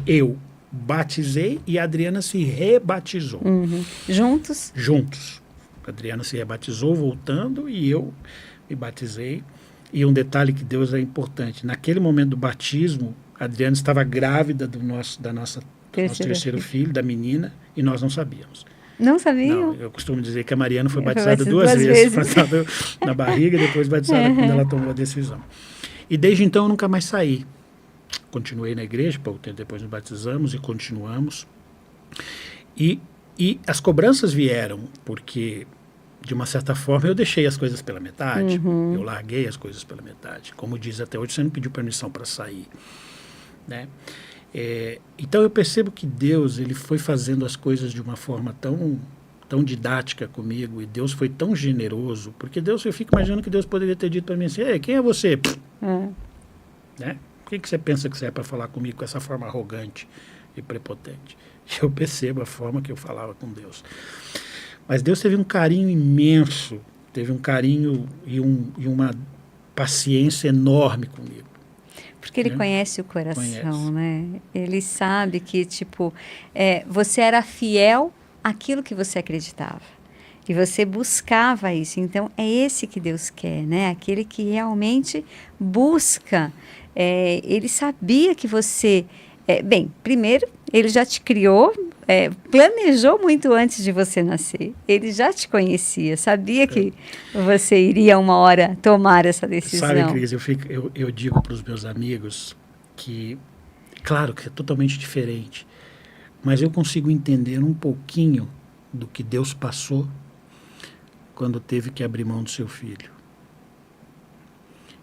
eu batizei e a Adriana se rebatizou. Juntos? Juntos. A Adriana se rebatizou voltando e eu me batizei. E um detalhe que Deus é importante, naquele momento do batismo, a Adriana estava grávida do nosso terceiro filho, da menina, e nós não sabíamos. Não sabiam? Não, eu costumo dizer que a Mariana foi batizada 2 vezes. Batizada na barriga e depois batizada quando ela tomou a decisão. E desde então eu nunca mais saí. continuei na igreja, pouco tempo depois nos batizamos e continuamos. E as cobranças vieram, porque, de uma certa forma, eu deixei as coisas pela metade. Eu larguei as coisas pela metade. Como diz até hoje, você não pediu permissão para sair, né? Então eu percebo que Deus, ele foi fazendo as coisas de uma forma tão didática comigo, e Deus foi tão generoso, porque Deus, eu fico imaginando que Deus poderia ter dito para mim assim: ei, quem é você? Né? Por que você pensa que você é para falar comigo com essa forma arrogante e prepotente? E eu percebo a forma que eu falava com Deus. Mas Deus teve um carinho imenso, teve um carinho e uma paciência enorme comigo. Porque ele conhece o coração, né? Ele sabe que, tipo, você era fiel àquilo que você acreditava. E você buscava isso. Então, é esse que Deus quer, né? Aquele que realmente busca. Ele sabia que você... bem, primeiro, ele já te criou, planejou muito antes de você nascer. Ele já te conhecia, sabia que você iria uma hora tomar essa decisão. Sabe, Cris, eu digo para os meus amigos que, claro que é totalmente diferente, mas eu consigo entender um pouquinho do que Deus passou quando teve que abrir mão do seu filho.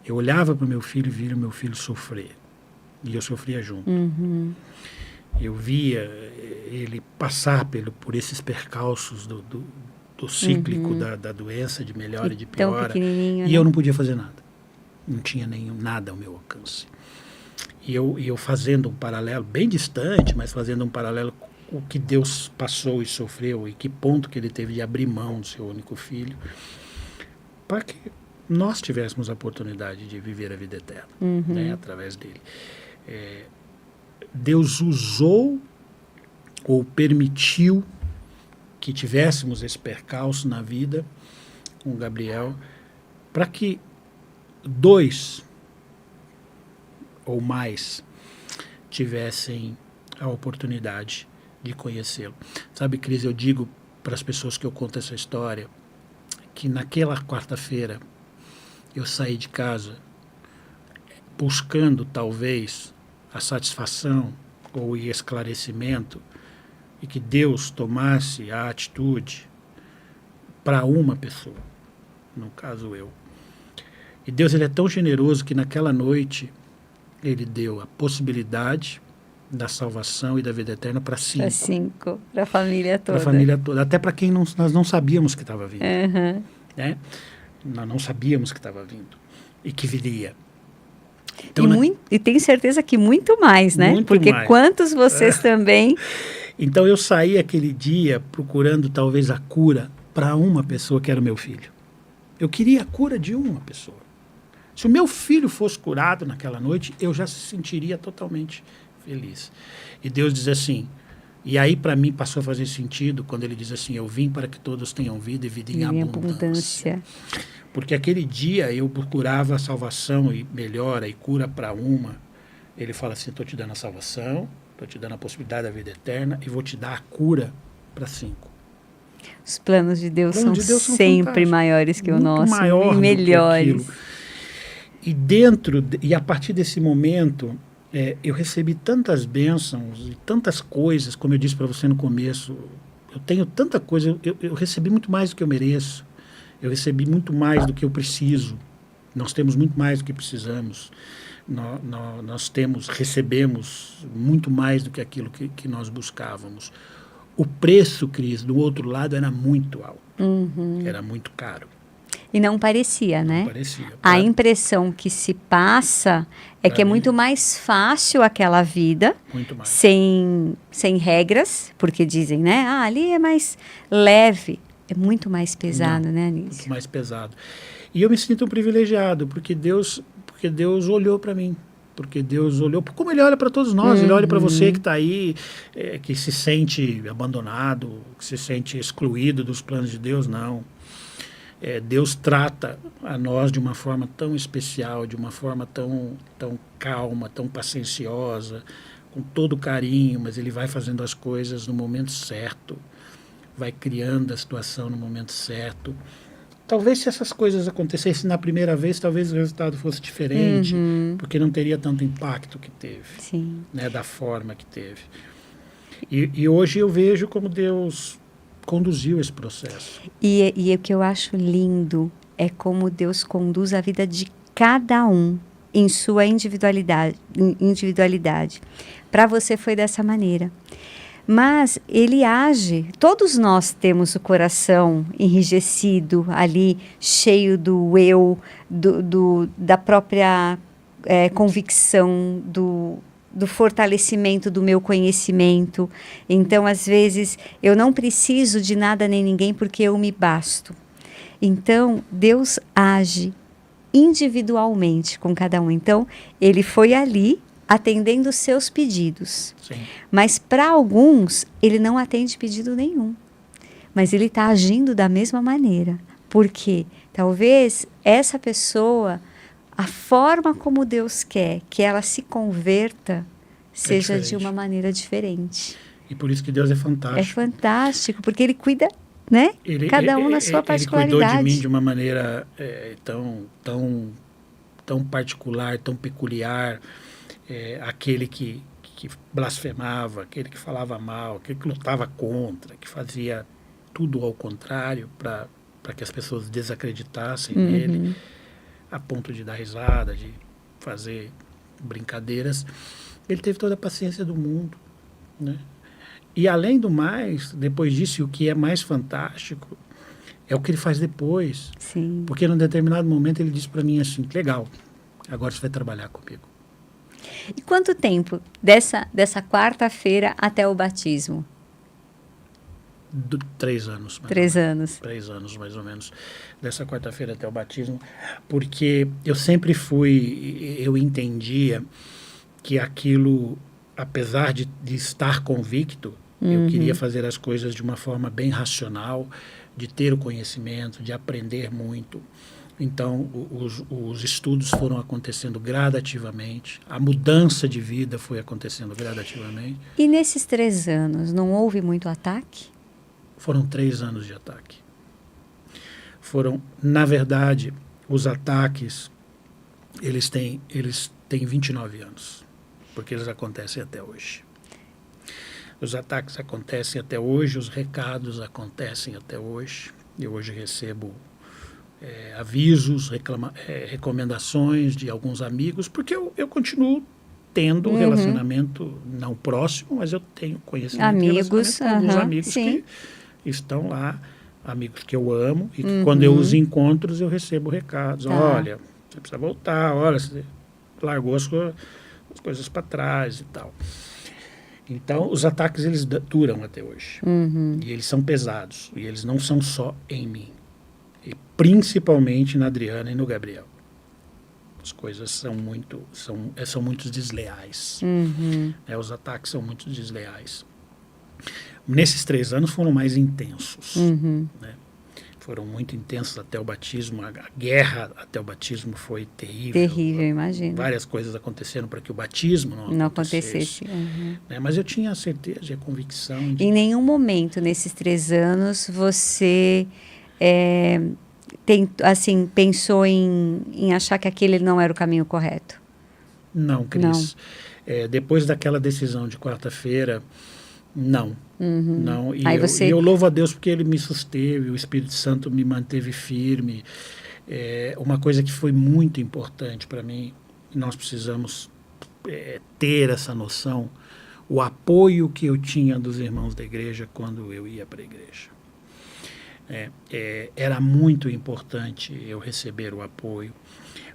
Eu olhava para o meu filho e via o meu filho sofrer. E eu sofria junto. Eu via ele passar por esses percalços do cíclico da doença, de melhora e de piora. E né? eu não podia fazer nada. Não tinha nada ao meu alcance. E eu fazendo um paralelo, bem distante, mas fazendo um paralelo com o que Deus passou e sofreu, e que ponto que ele teve de abrir mão do seu único filho, para que nós tivéssemos a oportunidade de viver a vida eterna, né, através dele. Deus usou ou permitiu que tivéssemos esse percalço na vida com o Gabriel, para que 2 ou mais tivessem a oportunidade de conhecê-lo. Sabe, Cris, eu digo para as pessoas que eu conto essa história que naquela quarta-feira eu saí de casa buscando talvez a satisfação ou o esclarecimento, e que Deus tomasse a atitude para uma pessoa, no caso eu. E Deus, ele é tão generoso que naquela noite ele deu a possibilidade da salvação e da vida eterna para 5. Para 5, para a família toda. Para a família toda, até para quem nós não sabíamos que estava vindo. Né? Nós não sabíamos que estava vindo e que viria. Então, e tenho certeza que muito mais, né? Porque mais. Quantos vocês também... Então eu saí aquele dia procurando talvez a cura para uma pessoa que era o meu filho. Eu queria a cura de uma pessoa. Se o meu filho fosse curado naquela noite, eu já se sentiria totalmente feliz. E Deus diz assim, e aí para mim passou a fazer sentido quando ele diz assim: eu vim para que todos tenham vida e vida em abundância. Porque aquele dia eu procurava salvação e melhora e cura para uma. Ele fala assim: estou te dando a salvação, estou te dando a possibilidade da vida eterna e vou te dar a cura para 5. Os planos de Deus são sempre maiores que o nosso, maior e melhores. E a partir desse momento, eu recebi tantas bênçãos e tantas coisas, como eu disse para você no começo. Eu tenho tanta coisa, eu recebi muito mais do que eu mereço. Eu recebi muito mais do que eu preciso. Nós temos muito mais do que precisamos. Nós recebemos muito mais do que aquilo que nós buscávamos. O preço, Cris, do outro lado era muito alto. Era muito caro. E não parecia, né? Não parecia. A impressão que se passa é que é muito mais fácil aquela vida, sem regras, porque dizem, né? Ali é mais leve. É muito mais pesado, né, Anísio? Muito mais pesado. E eu me sinto privilegiado, porque Deus olhou para mim. Porque Deus olhou, como Ele olha para todos nós. Ele olha para você que está aí, que se sente abandonado, que se sente excluído dos planos de Deus. Não. Deus trata a nós de uma forma tão especial, de uma forma tão calma, tão pacienciosa, com todo carinho, mas Ele vai fazendo as coisas no momento certo. Vai criando a situação no momento certo. talvez se essas coisas acontecessem na primeira vez, talvez o resultado fosse diferente, porque não teria tanto impacto que teve, Sim. né, da forma que teve. E hoje eu vejo como Deus conduziu esse processo. E o que eu acho lindo é como Deus conduz a vida de cada um em sua individualidade. Para você foi dessa maneira. Mas ele age, todos nós temos o coração enrijecido ali, cheio do eu, da própria convicção, do fortalecimento do meu conhecimento. Então, às vezes, eu não preciso de nada nem ninguém porque eu me basto. Então, Deus age individualmente com cada um. Então, ele foi ali atendendo os seus pedidos. Sim. Mas para alguns, ele não atende pedido nenhum. Mas ele está agindo da mesma maneira. Porque talvez essa pessoa, a forma como Deus quer que ela se converta, seja de uma maneira diferente. E por isso que Deus é fantástico. É fantástico, porque ele cuida, né? Cada um na sua particularidade. Ele cuidou de mim de uma maneira tão particular, tão peculiar. Aquele que blasfemava, aquele que falava mal, aquele que lutava contra, que fazia tudo ao contrário para que as pessoas desacreditassem nele, a ponto de dar risada, de fazer brincadeiras. Ele teve toda a paciência do mundo, né? E além do mais, depois disso, o que é mais fantástico é o que ele faz depois. Sim. Porque num determinado momento ele disse para mim assim, legal, agora você vai trabalhar comigo. E quanto tempo dessa quarta-feira até o batismo? 3 anos. 3 anos. 3 anos, mais ou menos, dessa quarta-feira até o batismo, porque eu sempre eu entendia que aquilo, apesar de estar convicto, eu queria fazer as coisas de uma forma bem racional, de ter o conhecimento, de aprender muito. Então, os estudos foram acontecendo gradativamente, a mudança de vida foi acontecendo gradativamente. E nesses 3 anos, não houve muito ataque? Foram 3 anos de ataque. Na verdade, os ataques, eles têm 29 anos, porque eles acontecem até hoje. Os ataques acontecem até hoje, os recados acontecem até hoje. Eu hoje recebo avisos, recomendações de alguns amigos, porque eu continuo tendo um relacionamento não próximo, mas eu tenho conhecimento amigos, com alguns amigos sim. que estão lá, amigos que eu amo, e que quando eu os encontro, eu recebo recados. Tá. Olha, você precisa voltar, olha, você largou as coisas para trás e tal. Então, os ataques, eles duram até hoje. E eles são pesados. E eles não são só em mim. E principalmente na Adriana e no Gabriel. As coisas são muito desleais. Os ataques são muito desleais. Nesses 3 anos foram mais intensos. Né? Foram muito intensos até o batismo. A guerra até o batismo foi terrível. Terrível, imagino. Várias coisas aconteceram para que o batismo não acontecesse. Né? Mas eu tinha a certeza e a convicção. Em nenhum momento nesses 3 anos você pensou em achar que aquele não era o caminho correto? Não, Cris. Não. Depois daquela decisão de quarta-feira, não. Não. E eu louvo a Deus porque Ele me susteve, o Espírito Santo me manteve firme. Uma coisa que foi muito importante para mim, e nós precisamos ter essa noção, o apoio que eu tinha dos irmãos da igreja quando eu ia para a igreja. Era muito importante eu receber o apoio.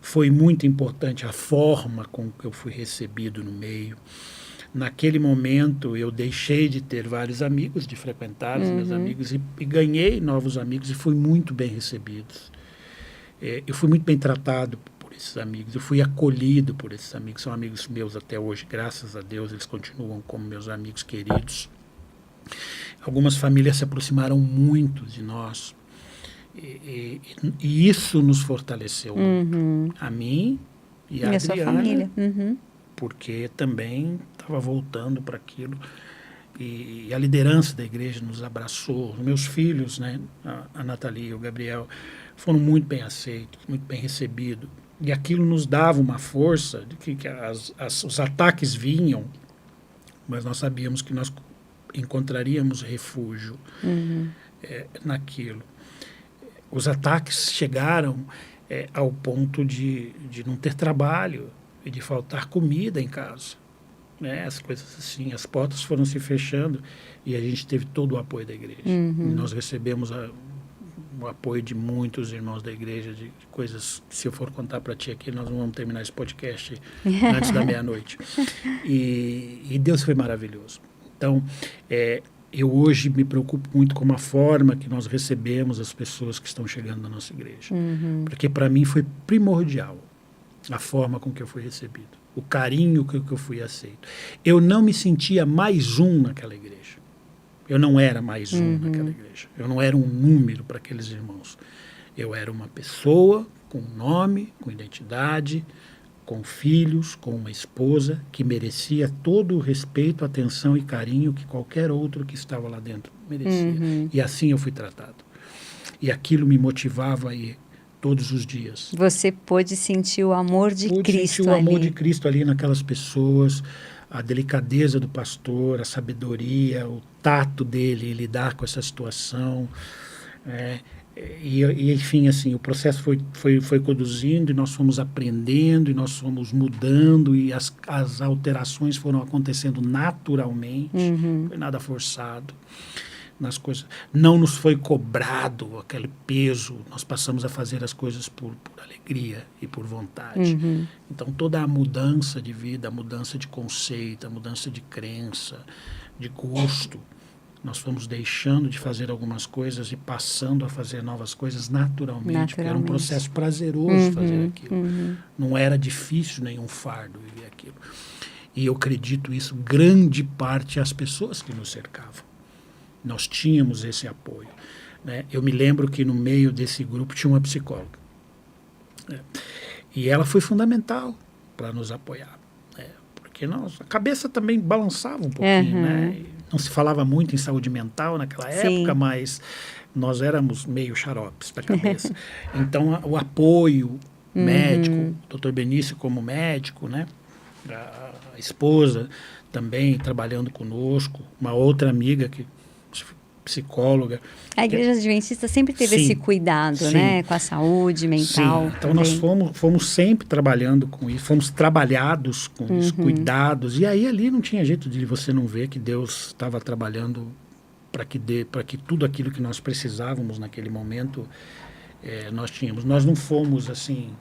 Foi muito importante a forma com que eu fui recebido no meio. Naquele momento, eu deixei de ter vários amigos, de frequentar os meus amigos, e ganhei novos amigos e fui muito bem recebido. Eu fui muito bem tratado por esses amigos, eu fui acolhido por esses amigos. São amigos meus até hoje, graças a Deus, eles continuam como meus amigos queridos. Algumas famílias se aproximaram muito de nós e isso nos fortaleceu muito. A mim e a Adriana, sua família. porque também estava voltando para aquilo. E a liderança da igreja nos abraçou. Os meus filhos, né, a Nathalie e o Gabriel, foram muito bem aceitos, muito bem recebidos. E aquilo nos dava uma força de que os ataques vinham, mas nós sabíamos que nós encontraríamos refúgio naquilo. Os ataques chegaram ao ponto de não ter trabalho e de faltar comida em casa. Né? As coisas assim, as portas foram se fechando e a gente teve todo o apoio da igreja. E nós recebemos o apoio de muitos irmãos da igreja, de coisas que, se eu for contar para ti aqui, nós não vamos terminar esse podcast antes da meia-noite. E Deus foi maravilhoso. Então, eu hoje me preocupo muito com a forma que nós recebemos as pessoas que estão chegando na nossa igreja. Porque para mim foi primordial a forma com que eu fui recebido, o carinho com que eu fui aceito. Eu não me sentia mais um naquela igreja. Eu não era mais um naquela igreja. Eu não era um número para aqueles irmãos. Eu era uma pessoa com nome, com identidade, com filhos, com uma esposa que merecia todo o respeito, atenção e carinho que qualquer outro que estava lá dentro merecia. E assim eu fui tratado. E aquilo me motivava a ir todos os dias. Você pôde sentir o amor de Cristo ali. Pude sentir o amor de Cristo ali naquelas pessoas, a delicadeza do pastor, a sabedoria, o tato dele em lidar com essa situação. E enfim, assim, o processo foi conduzindo e nós fomos aprendendo e nós fomos mudando e as alterações foram acontecendo naturalmente, não foi nada forçado nas coisas. Não nos foi cobrado aquele peso, nós passamos a fazer as coisas por alegria e por vontade. Então toda a mudança de vida, a mudança de conceito, a mudança de crença, de gosto, nós fomos deixando de fazer algumas coisas e passando a fazer novas coisas naturalmente. Porque era um processo prazeroso fazer aquilo. Não era difícil nenhum fardo viver aquilo. E eu acredito isso, grande parte às pessoas que nos cercavam. Nós tínhamos esse apoio. Né? Eu me lembro que no meio desse grupo tinha uma psicóloga. E ela foi fundamental para nos apoiar. Porque a cabeça também balançava um pouquinho, né? Não se falava muito em saúde mental naquela época, mas nós éramos meio xaropes da cabeça. Então, o apoio médico, o Dr. Benício como médico, né? A esposa também trabalhando conosco, uma outra amiga psicóloga. A Igreja Adventista sempre teve esse cuidado, né? Com a saúde mental. Sim. Então nós fomos sempre trabalhando com isso, fomos trabalhados com isso, cuidados. E aí ali não tinha jeito de você não ver que Deus estava trabalhando para que tudo aquilo que nós precisávamos naquele momento nós tínhamos. Nós não fomos assim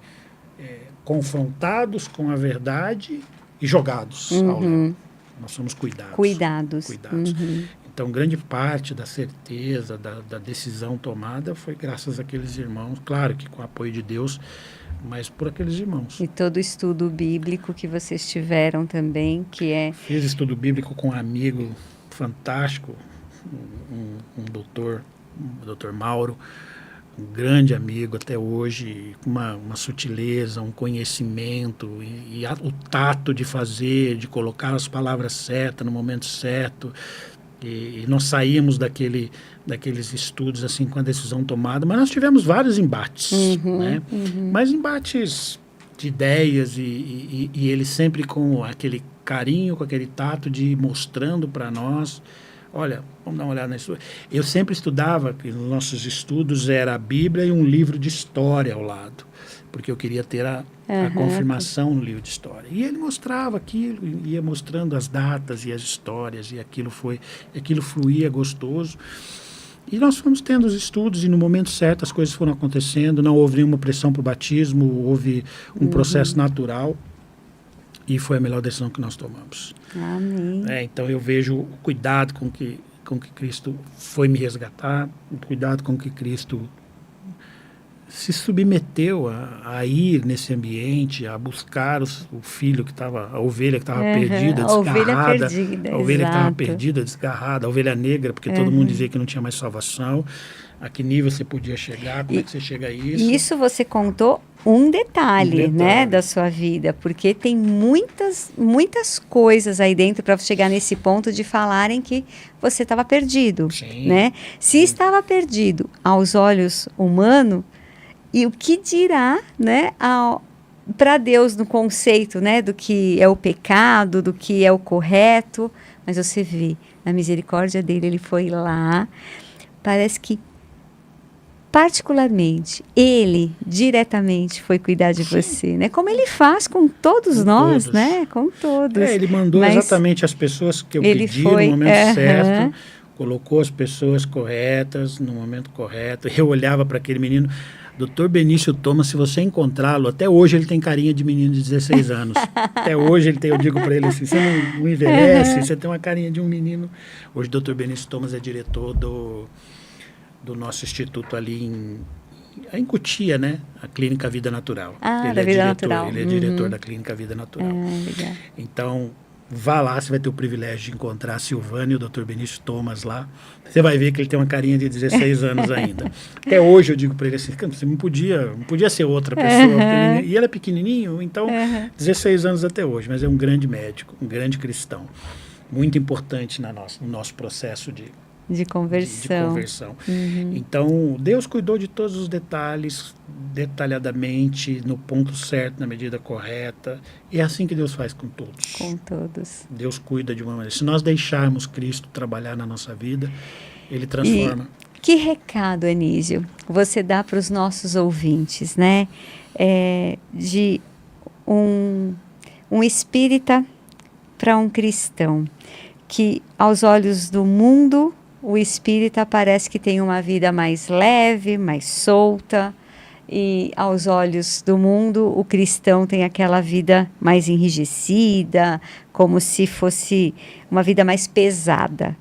confrontados com a verdade e jogados ao léu. Nós somos cuidados. Então, grande parte da certeza, da decisão tomada foi graças àqueles irmãos, claro que com o apoio de Deus, mas por aqueles irmãos. E todo o estudo bíblico que vocês tiveram também, que é... Fiz estudo bíblico com um amigo fantástico, um doutor, o doutor Mauro, um grande amigo até hoje, com uma sutileza, um conhecimento e o tato de fazer, de colocar as palavras certas no momento certo. E nós saímos daqueles estudos assim com a decisão tomada, mas nós tivemos vários embates, né? Mas embates de ideias e ele sempre com aquele carinho, com aquele tato de mostrando para nós, olha, vamos dar uma olhada na história. Eu sempre estudava, nos nossos estudos era a Bíblia e um livro de história ao lado, porque eu queria ter a confirmação no livro de história. E ele mostrava aquilo, ia mostrando as datas e as histórias, e aquilo fluía gostoso. E nós fomos tendo os estudos, e no momento certo as coisas foram acontecendo, não houve nenhuma pressão para o batismo, houve um processo natural, e foi a melhor decisão que nós tomamos. Amém. Então eu vejo o cuidado com que Cristo foi me resgatar, o cuidado com que Cristo se submeteu a ir nesse ambiente, a buscar o filho que estava, a ovelha que estava perdida, desgarrada. A ovelha perdida, a ovelha que estava exato. perdida, desgarrada, a ovelha negra, porque todo mundo dizia que não tinha mais salvação. A que nível você podia chegar, como é que você chega a isso? Isso você contou um detalhe, né, da sua vida, porque tem muitas coisas aí dentro para chegar nesse ponto de falarem que você estava perdido, Sim. né? Se estava perdido aos olhos humanos, e o que dirá, né, para Deus no conceito, né, do que é o pecado, do que é o correto, mas você vê, na misericórdia dele, ele foi lá, parece que particularmente, ele diretamente foi cuidar de você, né? Como ele faz com todos nós, né? Com todos. Ele mandou exatamente as pessoas que eu pedi no momento certo, colocou as pessoas corretas no momento correto. Eu olhava para aquele menino, Dr. Benício Thomas, se você encontrá-lo, até hoje ele tem carinha de menino de 16 anos. Até hoje eu digo para ele assim, você não envelhece, você tem uma carinha de um menino. Hoje o Dr. Benício Thomas é diretor do nosso instituto ali em Cotia, né? A Clínica Vida Natural. Ele é Vida Natural. Ele é diretor da Clínica Vida Natural. Legal. Então, vá lá, você vai ter o privilégio de encontrar a Silvânia e o Dr. Benício Thomas lá. Você vai ver que ele tem uma carinha de 16 anos ainda. Até hoje eu digo para ele assim, você não podia ser outra pessoa. E ele é pequenininho, então 16 anos até hoje, mas é um grande médico, um grande cristão. Muito importante no nosso processo de conversão. Então, Deus cuidou de todos os detalhes, detalhadamente, no ponto certo, na medida correta. E é assim que Deus faz com todos. Com todos. Deus cuida de uma maneira. Se nós deixarmos Cristo trabalhar na nossa vida, Ele transforma. E que recado, Anísio, você dá para os nossos ouvintes, né? De um espírita para um cristão, que aos olhos do mundo, o espírita parece que tem uma vida mais leve, mais solta, e aos olhos do mundo, o cristão tem aquela vida mais enrijecida, como se fosse uma vida mais pesada.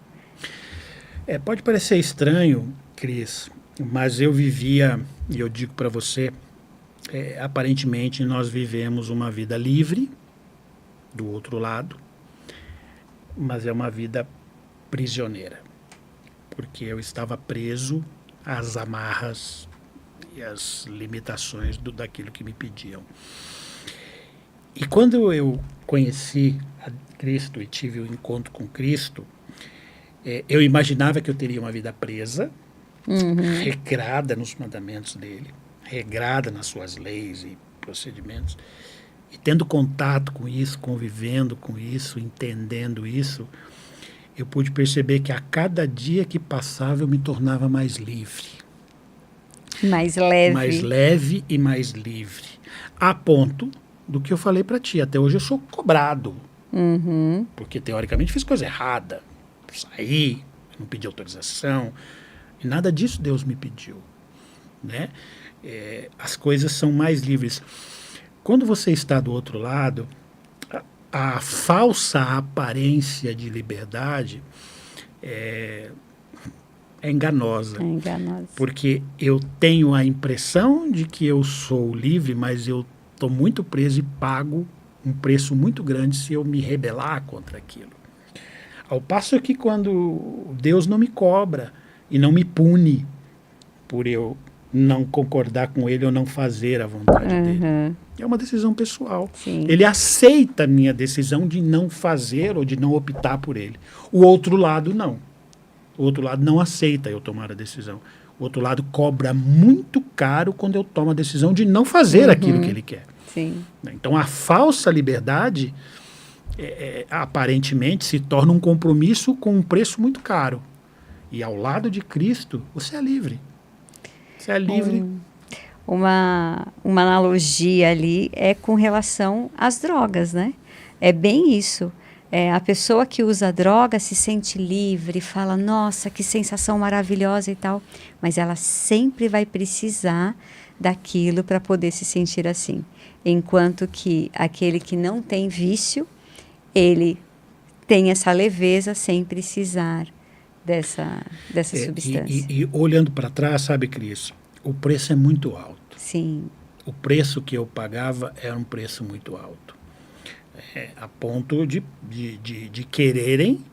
Pode parecer estranho, Cris, mas eu vivia, e eu digo para você, aparentemente nós vivemos uma vida livre, do outro lado, mas é uma vida prisioneira. Porque eu estava preso às amarras e às limitações daquilo que me pediam. E quando eu conheci a Cristo e tive o encontro com Cristo, eu imaginava que eu teria uma vida presa, regrada nos mandamentos dele, regrada nas suas leis e procedimentos, e tendo contato com isso, convivendo com isso, entendendo isso, eu pude perceber que a cada dia que passava eu me tornava mais livre. Mais leve. Mais leve e mais livre. A ponto do que eu falei para ti. Até hoje eu sou cobrado. Porque teoricamente fiz coisa errada. Saí, não pedi autorização. E nada disso Deus me pediu. Né? As coisas são mais livres. Quando você está do outro lado, a falsa aparência de liberdade é enganosa. É enganosa. Porque eu tenho a impressão de que eu sou livre, mas eu estou muito preso e pago um preço muito grande se eu me rebelar contra aquilo. Ao passo que quando Deus não me cobra e não me pune por eu não concordar com ele ou não fazer a vontade dele. É uma decisão pessoal. Sim. Ele aceita a minha decisão de não fazer ou de não optar por ele. O outro lado, não. O outro lado não aceita eu tomar a decisão. O outro lado cobra muito caro quando eu tomo a decisão de não fazer aquilo que ele quer. Sim. Então, a falsa liberdade, aparentemente, se torna um compromisso com um preço muito caro. E ao lado de Cristo, você é livre. Você é livre. Uma analogia ali é com relação às drogas, né? É bem isso. A pessoa que usa droga se sente livre, fala, nossa, que sensação maravilhosa e tal, mas ela sempre vai precisar daquilo para poder se sentir assim. Enquanto que aquele que não tem vício, ele tem essa leveza sem precisar dessa substância. E olhando para trás, sabe, Cris, o preço é muito alto. Sim. O preço que eu pagava era um preço muito alto. A ponto de quererem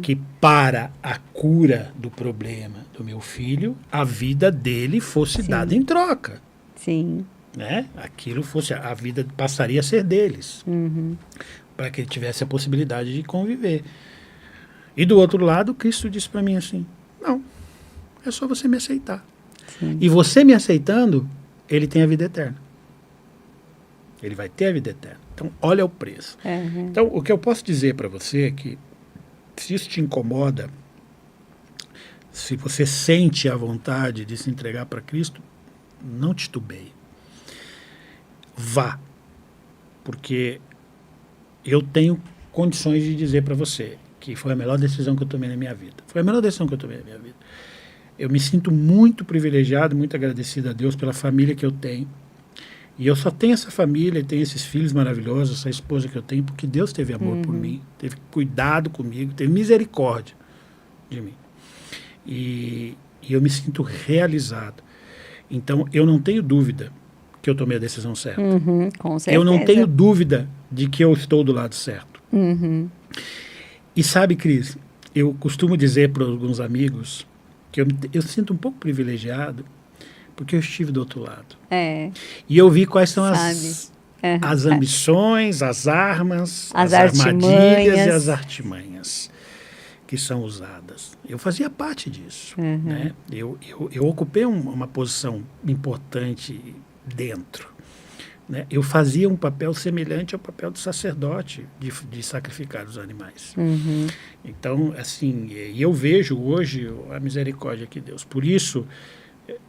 que para a cura do problema do meu filho, a vida dele fosse dada em troca. Sim. Né? Aquilo fosse, a vida passaria a ser deles. Para que ele tivesse a possibilidade de conviver. E do outro lado, Cristo disse para mim assim, não, é só você me aceitar. Sim. E você me aceitando, ele tem a vida eterna. Ele vai ter a vida eterna. Então, olha o preço. Então, o que eu posso dizer para você é que, se isso te incomoda, se você sente a vontade de se entregar para Cristo, não titubeie. Vá. Porque eu tenho condições de dizer para você que foi a melhor decisão que eu tomei na minha vida. Foi a melhor decisão que eu tomei na minha vida. Eu me sinto muito privilegiado, muito agradecido a Deus pela família que eu tenho. E eu só tenho essa família, tenho esses filhos maravilhosos, essa esposa que eu tenho, porque Deus teve amor por mim, teve cuidado comigo, teve misericórdia de mim. E eu me sinto realizado. Então, eu não tenho dúvida que eu tomei a decisão certa. Com certeza. Eu não tenho dúvida de que eu estou do lado certo. E sabe, Cris, eu costumo dizer para alguns amigos que eu sinto um pouco privilegiado porque eu estive do outro lado. E eu vi quais são as ambições, as armas, as armadilhas e as artimanhas que são usadas. Eu fazia parte disso. Né? Eu ocupei uma posição importante dentro. Né? Eu fazia um papel semelhante ao papel do sacerdote de sacrificar os animais. Então, assim, eu vejo hoje a misericórdia de Deus. Por isso,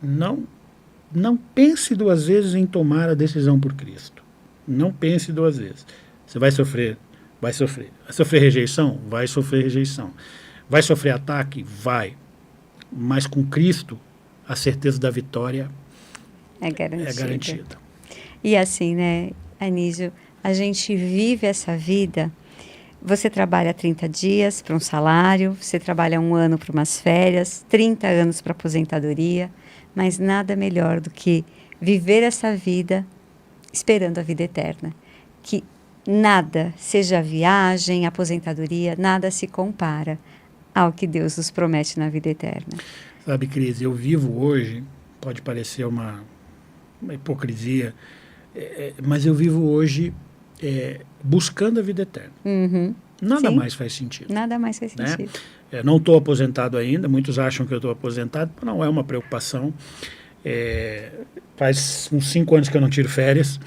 não pense duas vezes em tomar a decisão por Cristo. Não pense duas vezes. Você vai sofrer? Vai sofrer. Vai sofrer rejeição? Vai sofrer rejeição. Vai sofrer ataque? Vai. Mas com Cristo, a certeza da vitória é garantida. E assim, né, Anísio, a gente vive essa vida. Você trabalha 30 dias para um salário, você trabalha 1 ano para umas férias, 30 anos para aposentadoria, mas nada melhor do que viver essa vida esperando a vida eterna. Que nada, seja viagem, aposentadoria, nada se compara ao que Deus nos promete na vida eterna. Sabe, Cris, eu vivo hoje, pode parecer uma hipocrisia, mas eu vivo hoje buscando a vida eterna. Nada mais faz sentido. Nada mais faz sentido. Né? Não estou aposentado ainda, muitos acham que eu estou aposentado, mas não é uma preocupação. Faz uns 5 anos que eu não tiro férias,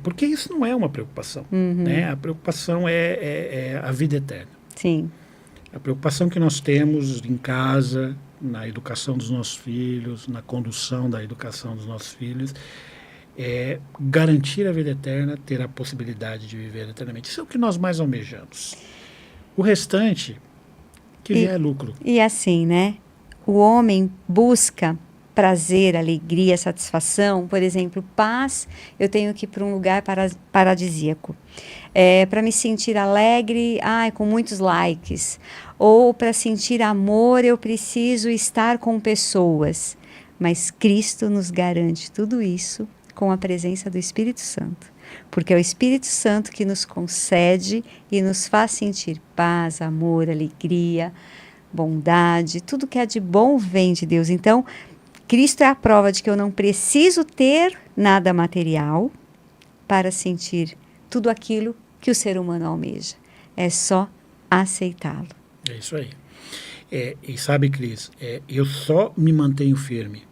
porque isso não é uma preocupação. Né? A preocupação é a vida eterna. Sim. A preocupação que nós temos em casa, na educação dos nossos filhos, na condução da educação dos nossos filhos, é garantir a vida eterna, ter a possibilidade de viver eternamente. Isso é o que nós mais almejamos. O restante, que vier é lucro. E assim, né? O homem busca prazer, alegria, satisfação. Por exemplo, paz, eu tenho que ir para um lugar paradisíaco. Para me sentir alegre, com muitos likes. Ou para sentir amor, eu preciso estar com pessoas. Mas Cristo nos garante tudo isso com a presença do Espírito Santo. Porque é o Espírito Santo que nos concede e nos faz sentir paz, amor, alegria, bondade. Tudo que é de bom vem de Deus. Então, Cristo é a prova de que eu não preciso ter nada material para sentir tudo aquilo que o ser humano almeja. É só aceitá-lo. É isso aí. E sabe, Cris, eu só me mantenho firme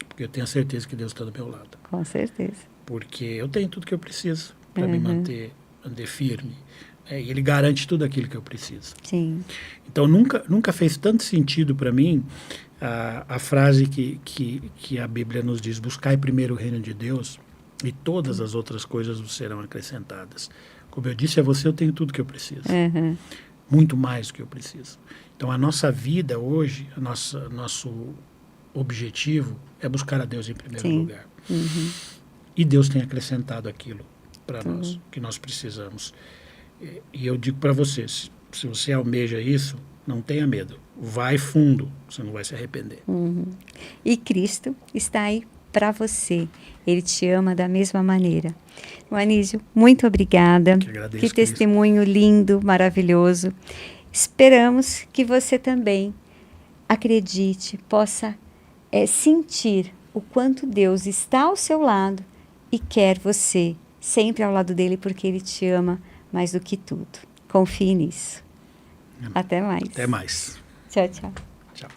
porque eu tenho a certeza que Deus está do meu lado. Com certeza. Porque eu tenho tudo que eu preciso para me manter firme. E Ele garante tudo aquilo que eu preciso. Sim. Então, nunca fez tanto sentido para mim a frase que a Bíblia nos diz: buscai primeiro o reino de Deus e todas as outras coisas vos serão acrescentadas. Como eu disse a você, eu tenho tudo que eu preciso. Muito mais do que eu preciso. Então, a nossa vida hoje, nosso objetivo é buscar a Deus em primeiro lugar. E Deus tem acrescentado aquilo para nós, que nós precisamos. E eu digo para você, se você almeja isso, Não tenha medo. Vai fundo, você não vai se arrepender. E Cristo está aí para você. Ele te ama da mesma maneira. Anísio, muito obrigada. Que agradeço, Que testemunho lindo, maravilhoso. Esperamos que você também acredite, possa sentir o quanto Deus está ao seu lado e quer você sempre ao lado dele, porque Ele te ama mais do que tudo. Confie nisso. Até mais. Até mais. Tchau, tchau. Tchau.